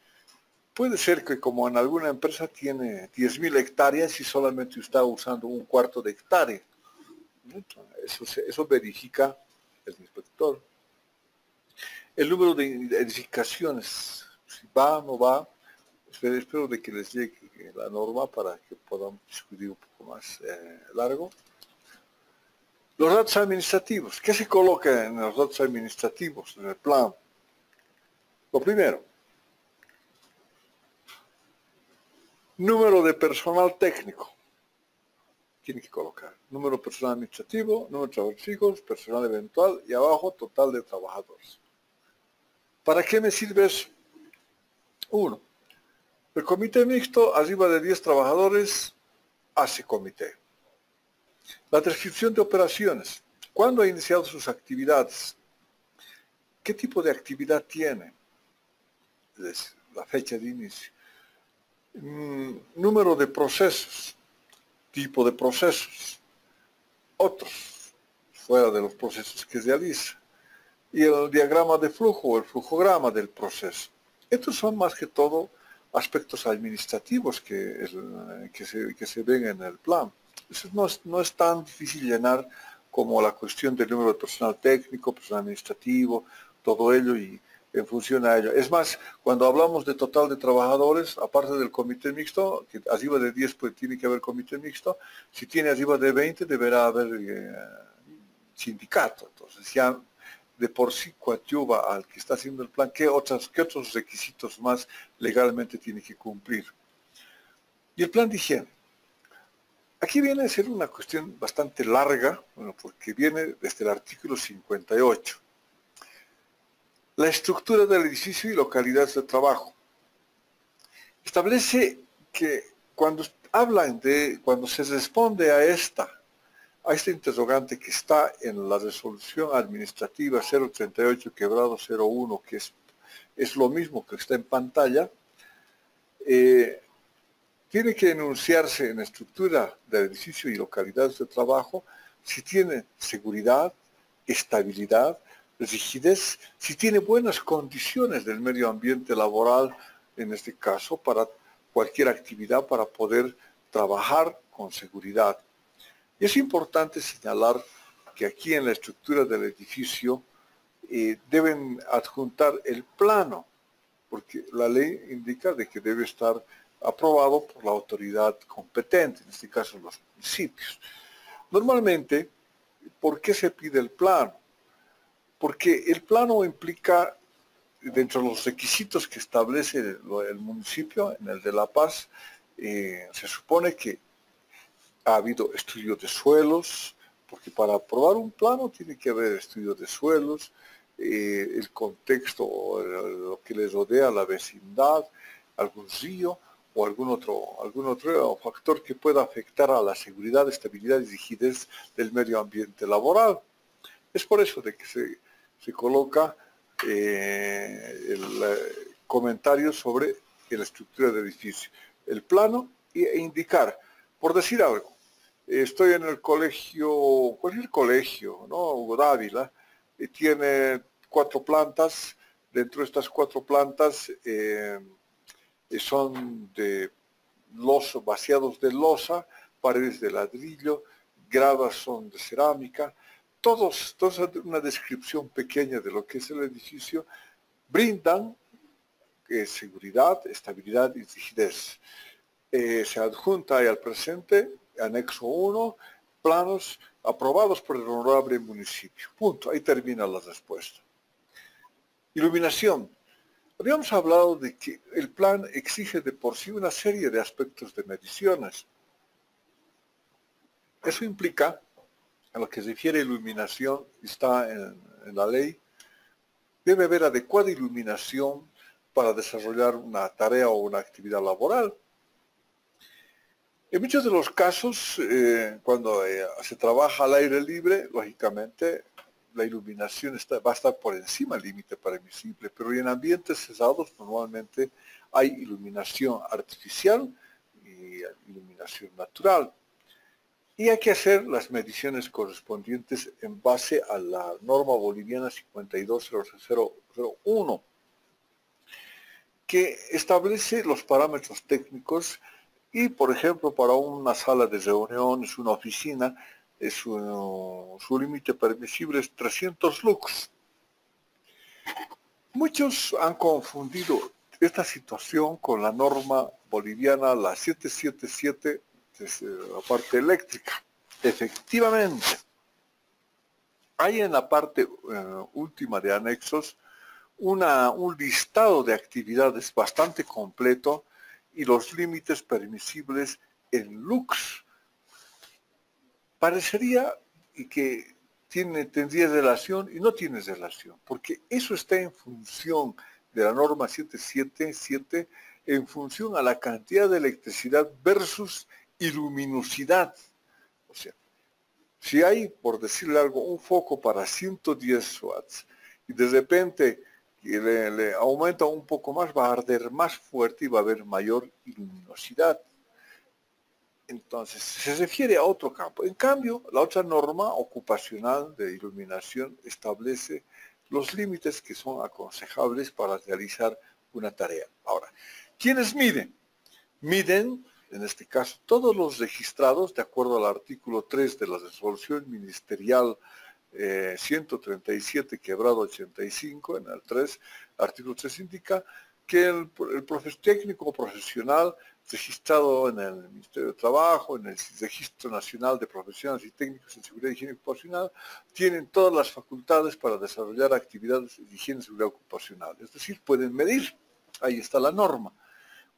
Puede ser que, como en alguna empresa tiene 10.000 hectáreas y solamente está usando 1/4 de hectárea. Eso verifica el inspector. El número de edificaciones, si va o no va, espero de que les llegue la norma para que podamos discutir un poco más largo. Los datos administrativos, ¿qué se coloca en los datos administrativos, en el plan? Lo primero, número de personal técnico, tiene que colocar. Número de personal administrativo, número de trabajadores fijos, personal eventual y abajo total de trabajadores. ¿Para qué me sirve eso? 1. El comité mixto, arriba de 10 trabajadores, hace comité. La descripción de operaciones. ¿Cuándo ha iniciado sus actividades? ¿Qué tipo de actividad tiene? La fecha de inicio. Número de procesos. Tipo de procesos. Otros, fuera de los procesos que realiza. Y el diagrama de flujo o el flujograma del proceso. Estos son más que todo aspectos administrativos que se ven en el plan. Eso no es tan difícil llenar como la cuestión del número de personal técnico, personal administrativo, todo ello y en función a ello. Es más, cuando hablamos de total de trabajadores, aparte del comité mixto, que arriba de 10 pues tiene que haber comité mixto, si tiene arriba de 20 deberá haber sindicato. Entonces ya de por sí coadyuva al que está haciendo el plan, qué otros requisitos más legalmente tiene que cumplir. Y el plan de higiene. Aquí viene a ser una cuestión bastante larga, bueno, porque viene desde el artículo 58. La estructura del edificio y localidades de trabajo. Establece que cuando cuando se responde a este interrogante que está en la resolución administrativa 038/01, que es lo mismo que está en pantalla, tiene que enunciarse en la estructura del edificio y localidades de trabajo si tiene seguridad, estabilidad, rigidez, si tiene buenas condiciones del medio ambiente laboral, en este caso, para cualquier actividad, para poder trabajar con seguridad. Y es importante señalar que aquí en la estructura del edificio deben adjuntar el plano, porque la ley indica de que debe estar aprobado por la autoridad competente, en este caso los municipios. Normalmente, ¿por qué se pide el plano? Porque el plano implica, dentro de los requisitos que establece el municipio, en el de La Paz, se supone que ha habido estudios de suelos, porque para aprobar un plano tiene que haber estudios de suelos, el contexto, lo que le rodea, la vecindad, algún río o algún otro factor que pueda afectar a la seguridad, estabilidad y rigidez del medio ambiente laboral. Es por eso de que se coloca el comentario sobre la estructura del edificio, el plano e indicar, por decir algo, estoy en el colegio, cualquier colegio, ¿no? Hugo Dávila, tiene 4 plantas. Dentro de estas 4 plantas son de losa, vaciados de losa, paredes de ladrillo, gradas son de cerámica. Todos una descripción pequeña de lo que es el edificio, brindan seguridad, estabilidad y rigidez. Se adjunta ahí al presente, anexo 1, planos aprobados por el honorable municipio. Punto, ahí termina la respuesta. Iluminación. Habíamos hablado de que el plan exige de por sí una serie de aspectos de mediciones. Eso implica, a lo que se refiere a iluminación, está en la ley, debe haber adecuada iluminación para desarrollar una tarea o una actividad laboral. En muchos de los casos, cuando se trabaja al aire libre, lógicamente la iluminación va a estar por encima del límite permisible, pero en ambientes cerrados normalmente hay iluminación artificial y iluminación natural. Y hay que hacer las mediciones correspondientes en base a la norma boliviana 52.001, que establece los parámetros técnicos y, por ejemplo, para una sala de reuniones, una oficina, su límite permisible es 300 lux. Muchos han confundido esta situación con la norma boliviana, la 777, la parte eléctrica. Efectivamente, hay en la parte última de anexos un listado de actividades bastante completo y los límites permisibles en lux. Parecería que tendría relación y no tiene relación, porque eso está en función de la norma 777, en función a la cantidad de electricidad versus y luminosidad. O sea, si hay, por decirle algo, un foco para 110 watts y de repente le aumenta un poco más, va a arder más fuerte y va a haber mayor luminosidad. Entonces, se refiere a otro campo. En cambio, la otra norma ocupacional de iluminación establece los límites que son aconsejables para realizar una tarea. Ahora, ¿quiénes miden? Miden en este caso, todos los registrados, de acuerdo al artículo 3 de la resolución ministerial 137/85, en el 3, artículo 3 indica que el técnico profesional registrado en el Ministerio de Trabajo, en el Registro Nacional de Profesionales y Técnicos en Seguridad y Higiene Ocupacional, tienen todas las facultades para desarrollar actividades de higiene y seguridad ocupacional. Es decir, pueden medir, ahí está la norma,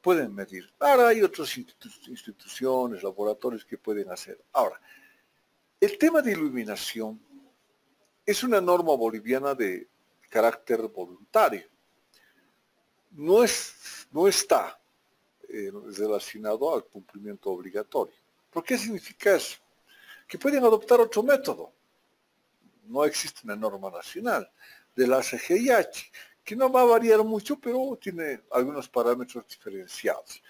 pueden medir. Ahora hay otras instituciones, laboratorios que pueden hacer. Ahora, el tema de iluminación es una norma boliviana de carácter voluntario. No está relacionado al cumplimiento obligatorio. ¿Por qué significa eso? Que pueden adoptar otro método. No existe una norma nacional de la CGIH, que no va a variar mucho, pero tiene algunos parámetros diferenciados.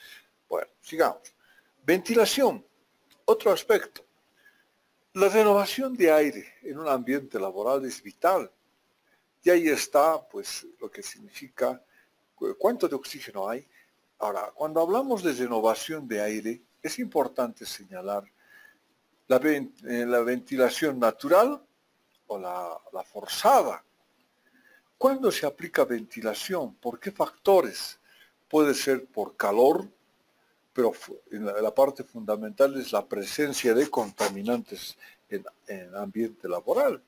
Bueno, sigamos. Ventilación, otro aspecto. La renovación de aire en un ambiente laboral es vital. Y ahí está, pues, lo que significa cuánto de oxígeno hay. Ahora, cuando hablamos de renovación de aire, es importante señalar la ventilación natural o la forzada. ¿Cuándo se aplica ventilación? ¿Por qué factores? Puede ser por calor, pero la parte fundamental es la presencia de contaminantes en ambiente laboral.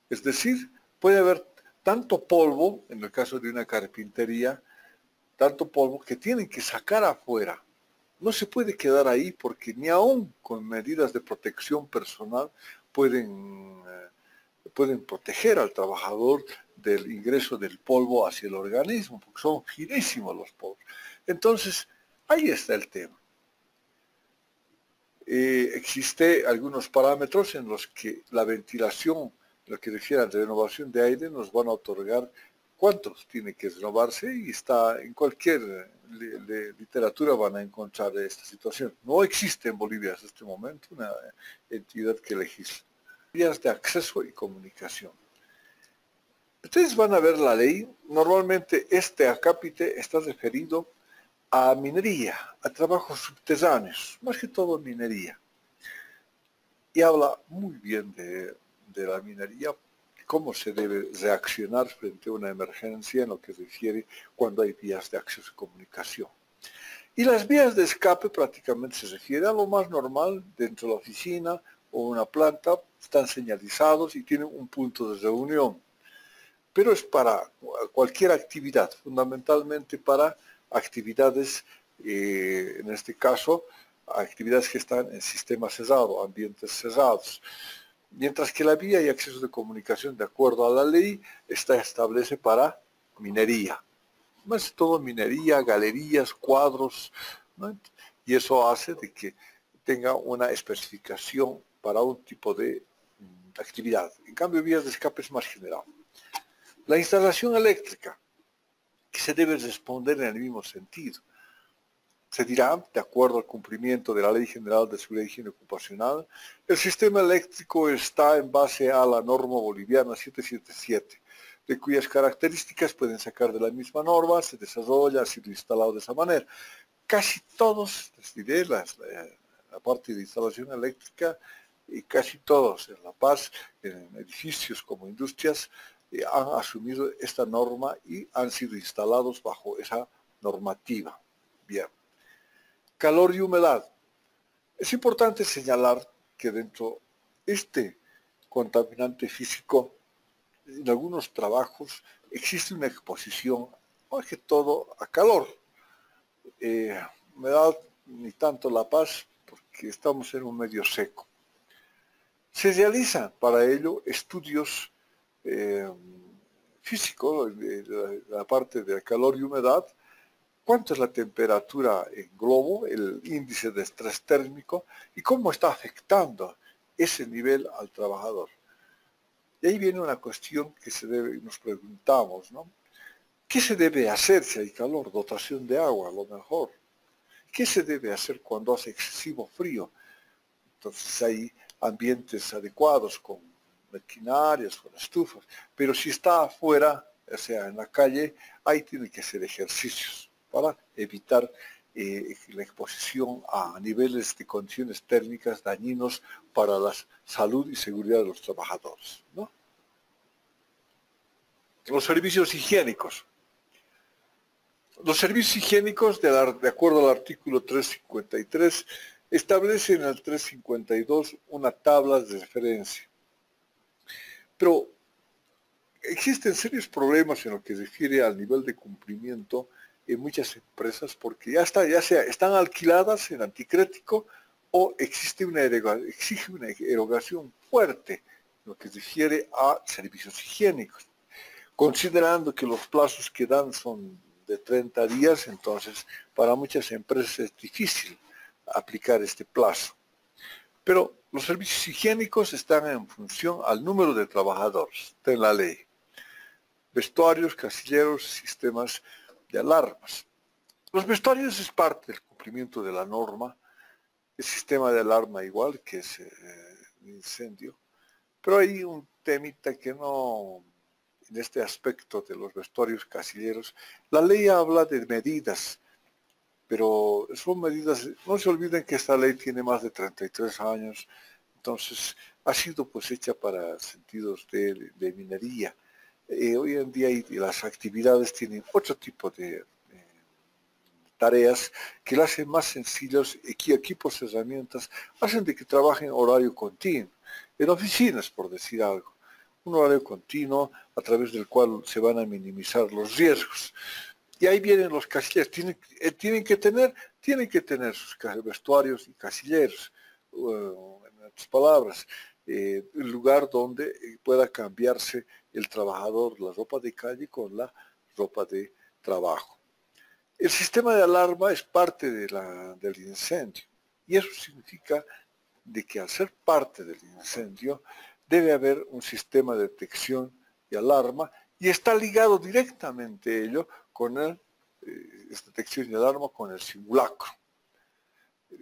Es decir, puede haber tanto polvo, en el caso de una carpintería, tanto polvo que tienen que sacar afuera. No se puede quedar ahí porque ni aún con medidas de protección personal pueden proteger al trabajador del ingreso del polvo hacia el organismo, porque son finísimos los polvos. Entonces, ahí está el tema. Existe algunos parámetros en los que la ventilación, lo que refieran de renovación de aire, nos van a otorgar cuántos tiene que renovarse y está en cualquier literatura van a encontrar esta situación. No existe en Bolivia hasta este momento una entidad que legisle. Vías de acceso y comunicación. Ustedes van a ver la ley, normalmente este acápite está referido a minería, a trabajos subterráneos, más que todo minería. Y habla muy bien de la minería, cómo se debe reaccionar frente a una emergencia en lo que refiere cuando hay vías de acceso y comunicación. Y las vías de escape prácticamente se refiere a lo más normal dentro de la oficina o una planta, están señalizados y tienen un punto de reunión. Pero es para cualquier actividad, fundamentalmente para actividades, en este caso, actividades que están en sistema cerrado, ambientes cerrados. Mientras que la vía y acceso de comunicación, de acuerdo a la ley, establece para minería. Más todo minería, galerías, cuadros, ¿no? Y eso hace de que tenga una especificación para un tipo de actividad. En cambio, vías de escape es más general. La instalación eléctrica, que se debe responder en el mismo sentido. Se dirá, de acuerdo al cumplimiento de la Ley General de Seguridad y Higiene Ocupacional, el sistema eléctrico está en base a la norma boliviana 777, de cuyas características pueden sacar de la misma norma, se desarrolla, ha sido instalado de esa manera. Casi todos, les diré, la parte de instalación eléctrica, y casi todos en La Paz, en edificios como industrias, han asumido esta norma y han sido instalados bajo esa normativa. Bien. Calor y humedad. Es importante señalar que dentro de este contaminante físico, en algunos trabajos existe una exposición, más que todo, a calor. Humedad ni tanto La Paz, porque estamos en un medio seco. Se realizan para ello estudios físicos, la parte de calor y humedad, cuánto es la temperatura en globo, el índice de estrés térmico y cómo está afectando ese nivel al trabajador. Y ahí viene una cuestión que nos preguntamos, ¿no? ¿Qué se debe hacer si hay calor? Dotación de agua, a lo mejor. ¿Qué se debe hacer cuando hace excesivo frío? Entonces hay ambientes adecuados con maquinarias, con estufas, pero si está afuera, o sea, en la calle, ahí tiene que hacer ejercicios para evitar la exposición a niveles de condiciones térmicas dañinos para la salud y seguridad de los trabajadores, ¿no? Los servicios higiénicos. Los servicios higiénicos, de acuerdo al artículo 353, establecen en el 352 una tabla de referencia. Pero existen serios problemas en lo que se refiere al nivel de cumplimiento en muchas empresas porque ya sea están alquiladas en anticrético o exige una erogación fuerte en lo que se refiere a servicios higiénicos. Considerando que los plazos que dan son de 30 días, entonces para muchas empresas es difícil aplicar este plazo. Pero los servicios higiénicos están en función al número de trabajadores, está en la ley. Vestuarios, casilleros, sistemas de alarmas. Los vestuarios es parte del cumplimiento de la norma, el sistema de alarma igual que es el incendio, pero hay un temita que no, en este aspecto de los vestuarios casilleros, la ley habla de medidas, pero son medidas, no se olviden que esta ley tiene más de 33 años, entonces ha sido pues hecha para sentidos de minería. Hoy en día las actividades tienen otro tipo de tareas que las hacen más sencillas, equipos, herramientas, hacen de que trabajen en horario continuo, en oficinas, por decir algo. Un horario continuo a través del cual se van a minimizar los riesgos. Y ahí vienen los casilleros, tienen que tener sus vestuarios y casilleros, en otras palabras, un lugar donde pueda cambiarse el trabajador la ropa de calle con la ropa de trabajo. El sistema de alarma es parte del incendio y eso significa de que al ser parte del incendio debe haber un sistema de detección y alarma y está ligado directamente ello con esta detección y alarma con el simulacro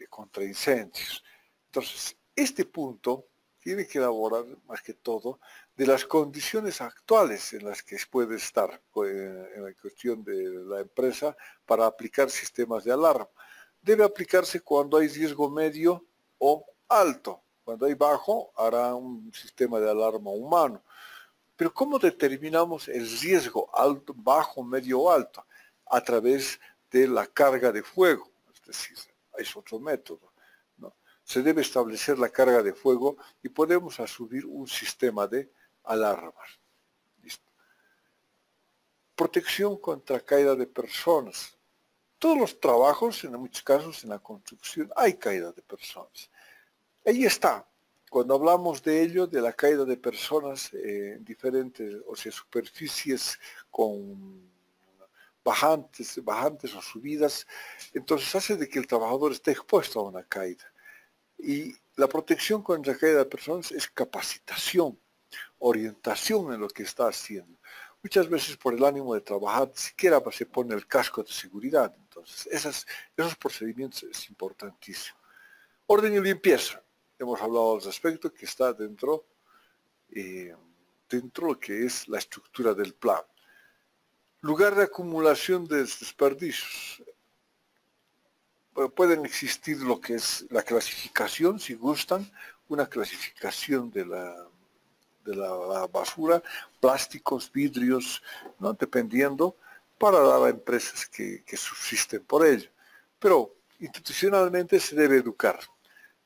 contra incendios. Entonces, este punto tiene que elaborar más que todo de las condiciones actuales en las que puede estar en la cuestión de la empresa para aplicar sistemas de alarma. Debe aplicarse cuando hay riesgo medio o alto. Cuando hay bajo, hará un sistema de alarma humano. Pero ¿cómo determinamos el riesgo alto, bajo, medio o alto? A través de la carga de fuego. Es decir, es otro método, ¿no? Se debe establecer la carga de fuego y podemos asumir un sistema de alarmas. ¿Listo? Protección contra caída de personas. Todos los trabajos, en muchos casos en la construcción, hay caída de personas. Ahí está. Cuando hablamos de ello, de la caída de personas en diferentes, o sea, superficies con bajantes o subidas, entonces hace de que el trabajador esté expuesto a una caída. Y la protección contra la caída de personas es capacitación, orientación en lo que está haciendo. Muchas veces por el ánimo de trabajar, ni siquiera se pone el casco de seguridad. Entonces, esos procedimientos es importantísimo. Orden y limpieza. Hemos hablado al respecto que está dentro de lo que es la estructura del plan. Lugar de acumulación de desperdicios. Pueden existir lo que es la clasificación, si gustan, una clasificación de la basura, plásticos, vidrios, ¿no? Dependiendo, para dar a empresas que subsisten por ello. Pero institucionalmente se debe educar.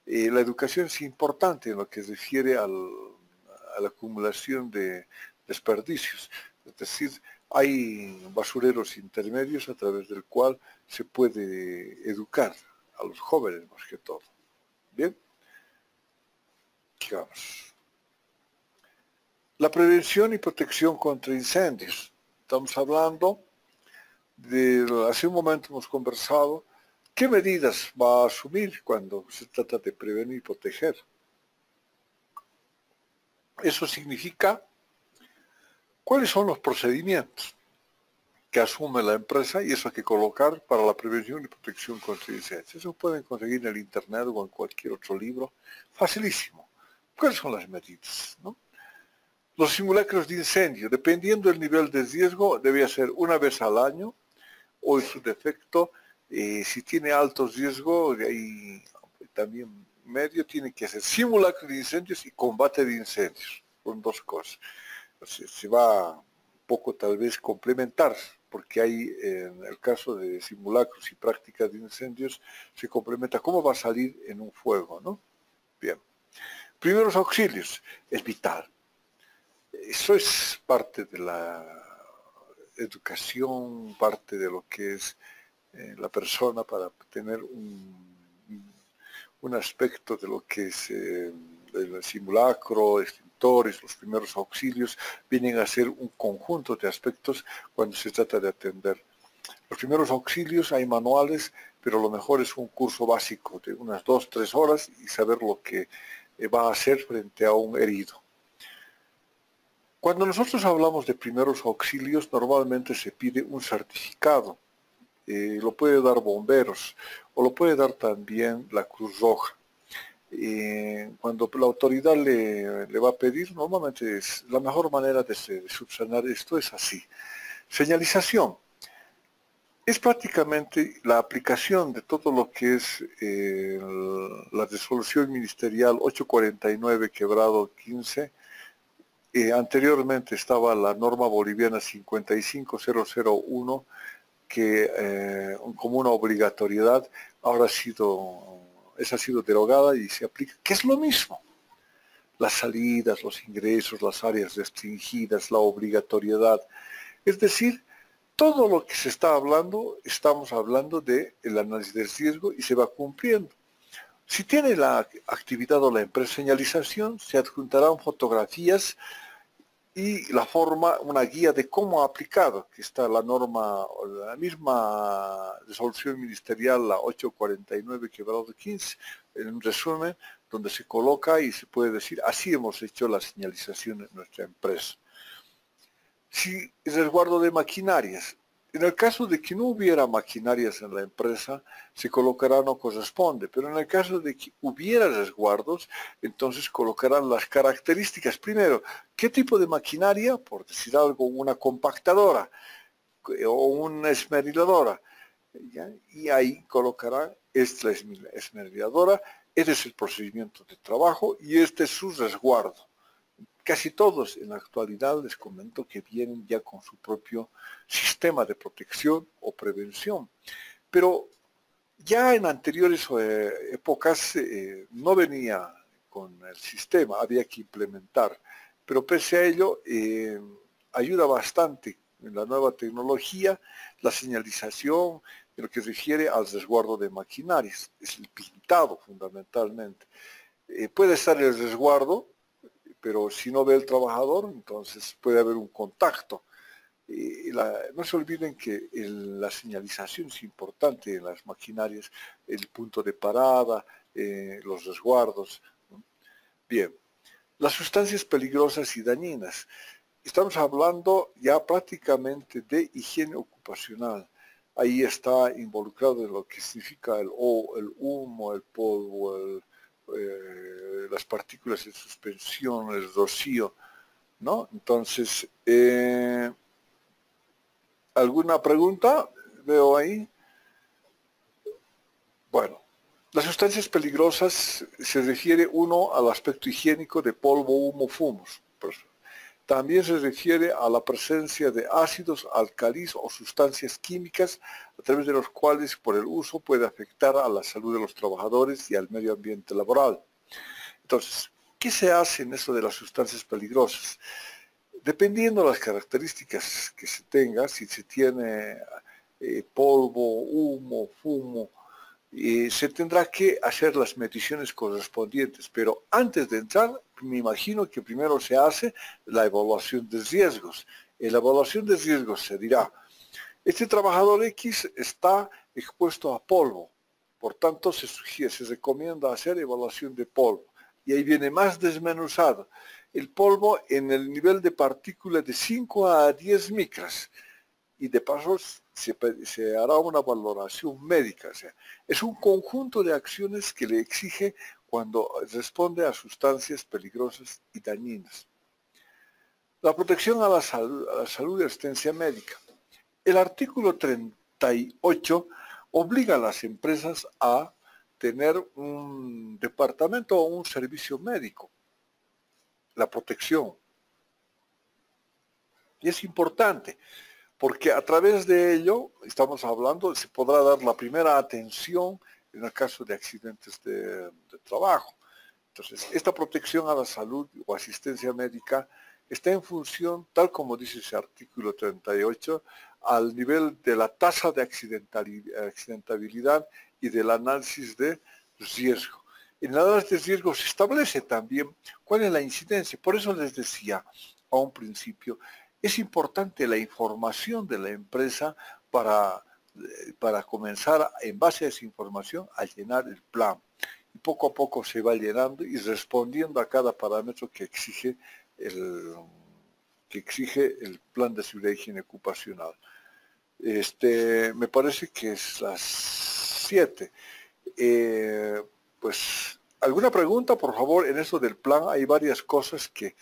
La educación es importante en lo que se refiere a la acumulación de desperdicios. Es decir, hay basureros intermedios a través del cual se puede educar a los jóvenes más que todo. Bien, digamos. La prevención y protección contra incendios. Estamos hablando hace un momento hemos conversado, ¿qué medidas va a asumir cuando se trata de prevenir y proteger? Eso significa cuáles son los procedimientos que asume la empresa y eso hay que colocar para la prevención y protección contra incendios. Eso pueden conseguir en el internet o en cualquier otro libro. Facilísimo. ¿Cuáles son las medidas, ¿no? Los simulacros de incendio, dependiendo del nivel de riesgo, debe ser una vez al año o en su defecto Si tiene alto riesgo, de ahí también medio tiene que hacer simulacro de incendios y combate de incendios, son dos cosas. Se va un poco tal vez complementar, porque hay en el caso de simulacros y prácticas de incendios, se complementa cómo va a salir en un fuego, ¿no? Bien. Primeros auxilios, es vital. Eso es parte de la educación, parte de lo que es la persona para tener un aspecto de lo que es el simulacro, extintores, los primeros auxilios, vienen a ser un conjunto de aspectos cuando se trata de atender. Los primeros auxilios hay manuales, pero lo mejor es un curso básico de unas 2-3 horas y saber lo que va a hacer frente a un herido. Cuando nosotros hablamos de primeros auxilios, normalmente se pide un certificado. Lo puede dar bomberos o lo puede dar también la Cruz Roja. Cuando la autoridad le va a pedir, normalmente es la mejor manera de subsanar esto es así. Señalización. Es prácticamente la aplicación de todo lo que es la resolución ministerial 849/15. Anteriormente estaba la norma boliviana 55001, que como una obligatoriedad ahora esa ha sido derogada y se aplica, que es lo mismo. Las salidas, los ingresos, las áreas restringidas, la obligatoriedad. Es decir, todo lo que se está hablando, estamos hablando del análisis de riesgo y se va cumpliendo. Si tiene la actividad o la empresa señalización, se adjuntarán fotografías y la forma, una guía de cómo ha aplicado, que está la norma, la misma resolución ministerial, la 849/15, en un resumen, donde se coloca y se puede decir, así hemos hecho la señalización en nuestra empresa. Si resguardo de maquinarias. En el caso de que no hubiera maquinarias en la empresa, se colocará no corresponde, pero en el caso de que hubiera resguardos, entonces colocarán las características. Primero, ¿qué tipo de maquinaria? Por decir algo, una compactadora o una esmeriladora. ¿Ya? Y ahí colocarán, esta es la esmeriladora, este es el procedimiento de trabajo y este es su resguardo. Casi todos en la actualidad les comento que vienen ya con su propio sistema de protección o prevención. Pero ya en anteriores épocas no venía con el sistema, había que implementar. Pero pese a ello, ayuda bastante en la nueva tecnología, la señalización, en lo que se refiere al resguardo de maquinarias. Es el pintado fundamentalmente. Puede estar el resguardo, pero si no ve el trabajador, entonces puede haber un contacto. No se olviden que la señalización es importante en las maquinarias, el punto de parada, los resguardos, ¿no? Bien, las sustancias peligrosas y dañinas. Estamos hablando ya prácticamente de higiene ocupacional. Ahí está involucrado en lo que significa el humo, el polvo, las partículas de suspensión, el rocío, ¿no? Entonces, ¿alguna pregunta? Veo ahí. Bueno, las sustancias peligrosas se refiere uno al aspecto higiénico de polvo, humo, fumos. También se refiere a la presencia de ácidos, álcalis o sustancias químicas a través de los cuales por el uso puede afectar a la salud de los trabajadores y al medio ambiente laboral. Entonces, ¿qué se hace en eso de las sustancias peligrosas? Dependiendo de las características que se tenga, si se tiene polvo, humo, fumo, se tendrá que hacer las mediciones correspondientes, pero antes de entrar, me imagino que primero se hace la evaluación de riesgos. En la evaluación de riesgos se dirá, este trabajador X está expuesto a polvo, por tanto se recomienda hacer evaluación de polvo. Y ahí viene más desmenuzado. El polvo en el nivel de partícula de 5 a 10 micras. Y de paso se hará una valoración médica. O sea, es un conjunto de acciones que le exige cuando responde a sustancias peligrosas y dañinas. La protección a la salud y asistencia médica. El artículo 38 obliga a las empresas a tener un departamento o un servicio médico, la protección. Y es importante, porque a través de ello, estamos hablando, se podrá dar la primera atención en el caso de accidentes de trabajo. Entonces, esta protección a la salud o asistencia médica está en función, tal como dice ese artículo 38, al nivel de la tasa de accidentabilidad y del análisis de riesgo. En el análisis de riesgo se establece también cuál es la incidencia. Por eso les decía a un principio, es importante la información de la empresa para comenzar, en base a esa información, a llenar el plan. Y poco a poco se va llenando y respondiendo a cada parámetro que exige el plan de seguridad y higiene ocupacional. Me parece que es las 7. Pues, ¿alguna pregunta, por favor, en eso del plan? Hay varias cosas que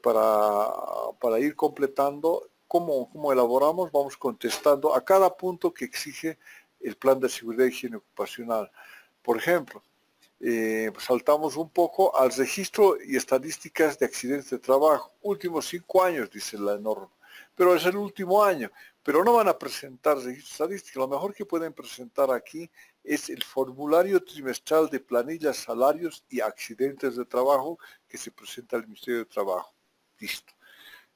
para ir completando, ¿cómo elaboramos? Vamos contestando a cada punto que exige el plan de seguridad y higiene ocupacional. Por ejemplo, saltamos un poco al registro y estadísticas de accidentes de trabajo. Últimos 5 años, dice la norma. Pero es el último año. Pero no van a presentar registro estadístico. Lo mejor que pueden presentar aquí es el formulario trimestral de planillas, salarios y accidentes de trabajo que se presenta al Ministerio de Trabajo. Listo.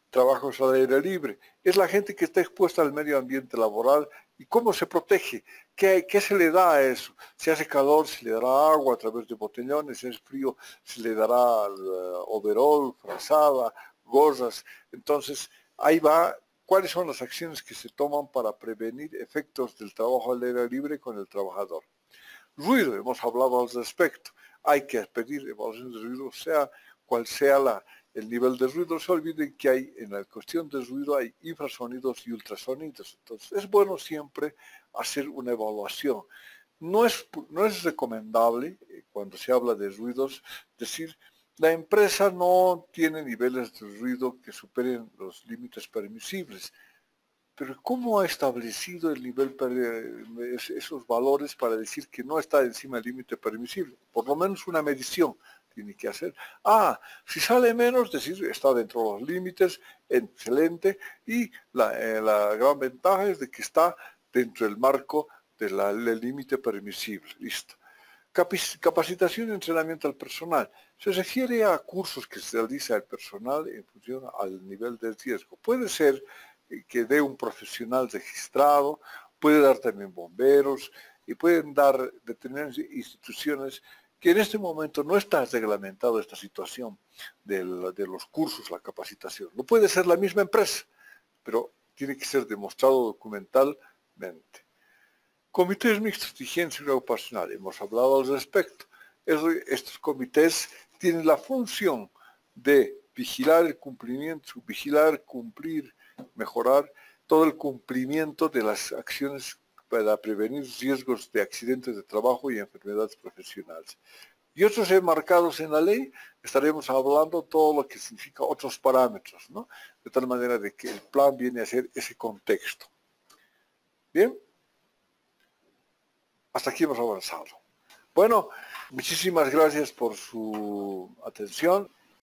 Trabajos al aire libre. Es la gente que está expuesta al medio ambiente laboral. ¿Y cómo se protege? ¿Qué se le da a eso? Si hace calor, se le dará agua a través de botellones. Si es frío, se le dará overol, frazada, gorras. Entonces, ahí va. ¿Cuáles son las acciones que se toman para prevenir efectos del trabajo al aire libre con el trabajador? Ruido, hemos hablado al respecto. Hay que pedir evaluación de ruido, sea cual sea el nivel de ruido. No se olviden que hay, en la cuestión de ruido, hay infrasonidos y ultrasonidos. Entonces, es bueno siempre hacer una evaluación. No es recomendable, cuando se habla de ruidos, decir, la empresa no tiene niveles de ruido que superen los límites permisibles. Pero ¿cómo ha establecido el nivel, esos valores para decir que no está encima del límite permisible? Por lo menos una medición tiene que hacer. Si sale menos, decir, está dentro de los límites, excelente, y la gran ventaja es de que está dentro del marco del límite permisible. Listo. Capacitación y entrenamiento al personal. Se refiere a cursos que se realiza al personal en función al nivel de riesgo. Puede ser que dé un profesional registrado, puede dar también bomberos y pueden dar determinadas instituciones que en este momento no está reglamentado esta situación de los cursos, la capacitación. No puede ser la misma empresa, pero tiene que ser demostrado documentalmente. Comités mixtos de higiene y seguridad ocupacional, hemos hablado al respecto. Estos comités tienen la función de vigilar el cumplimiento, cumplir, mejorar todo el cumplimiento de las acciones para prevenir riesgos de accidentes de trabajo y enfermedades profesionales. Y otros enmarcados en la ley, estaremos hablando todo lo que significa otros parámetros, ¿no? De tal manera de que el plan viene a ser ese contexto. Bien. Hasta aquí hemos avanzado. Bueno, muchísimas gracias por su atención.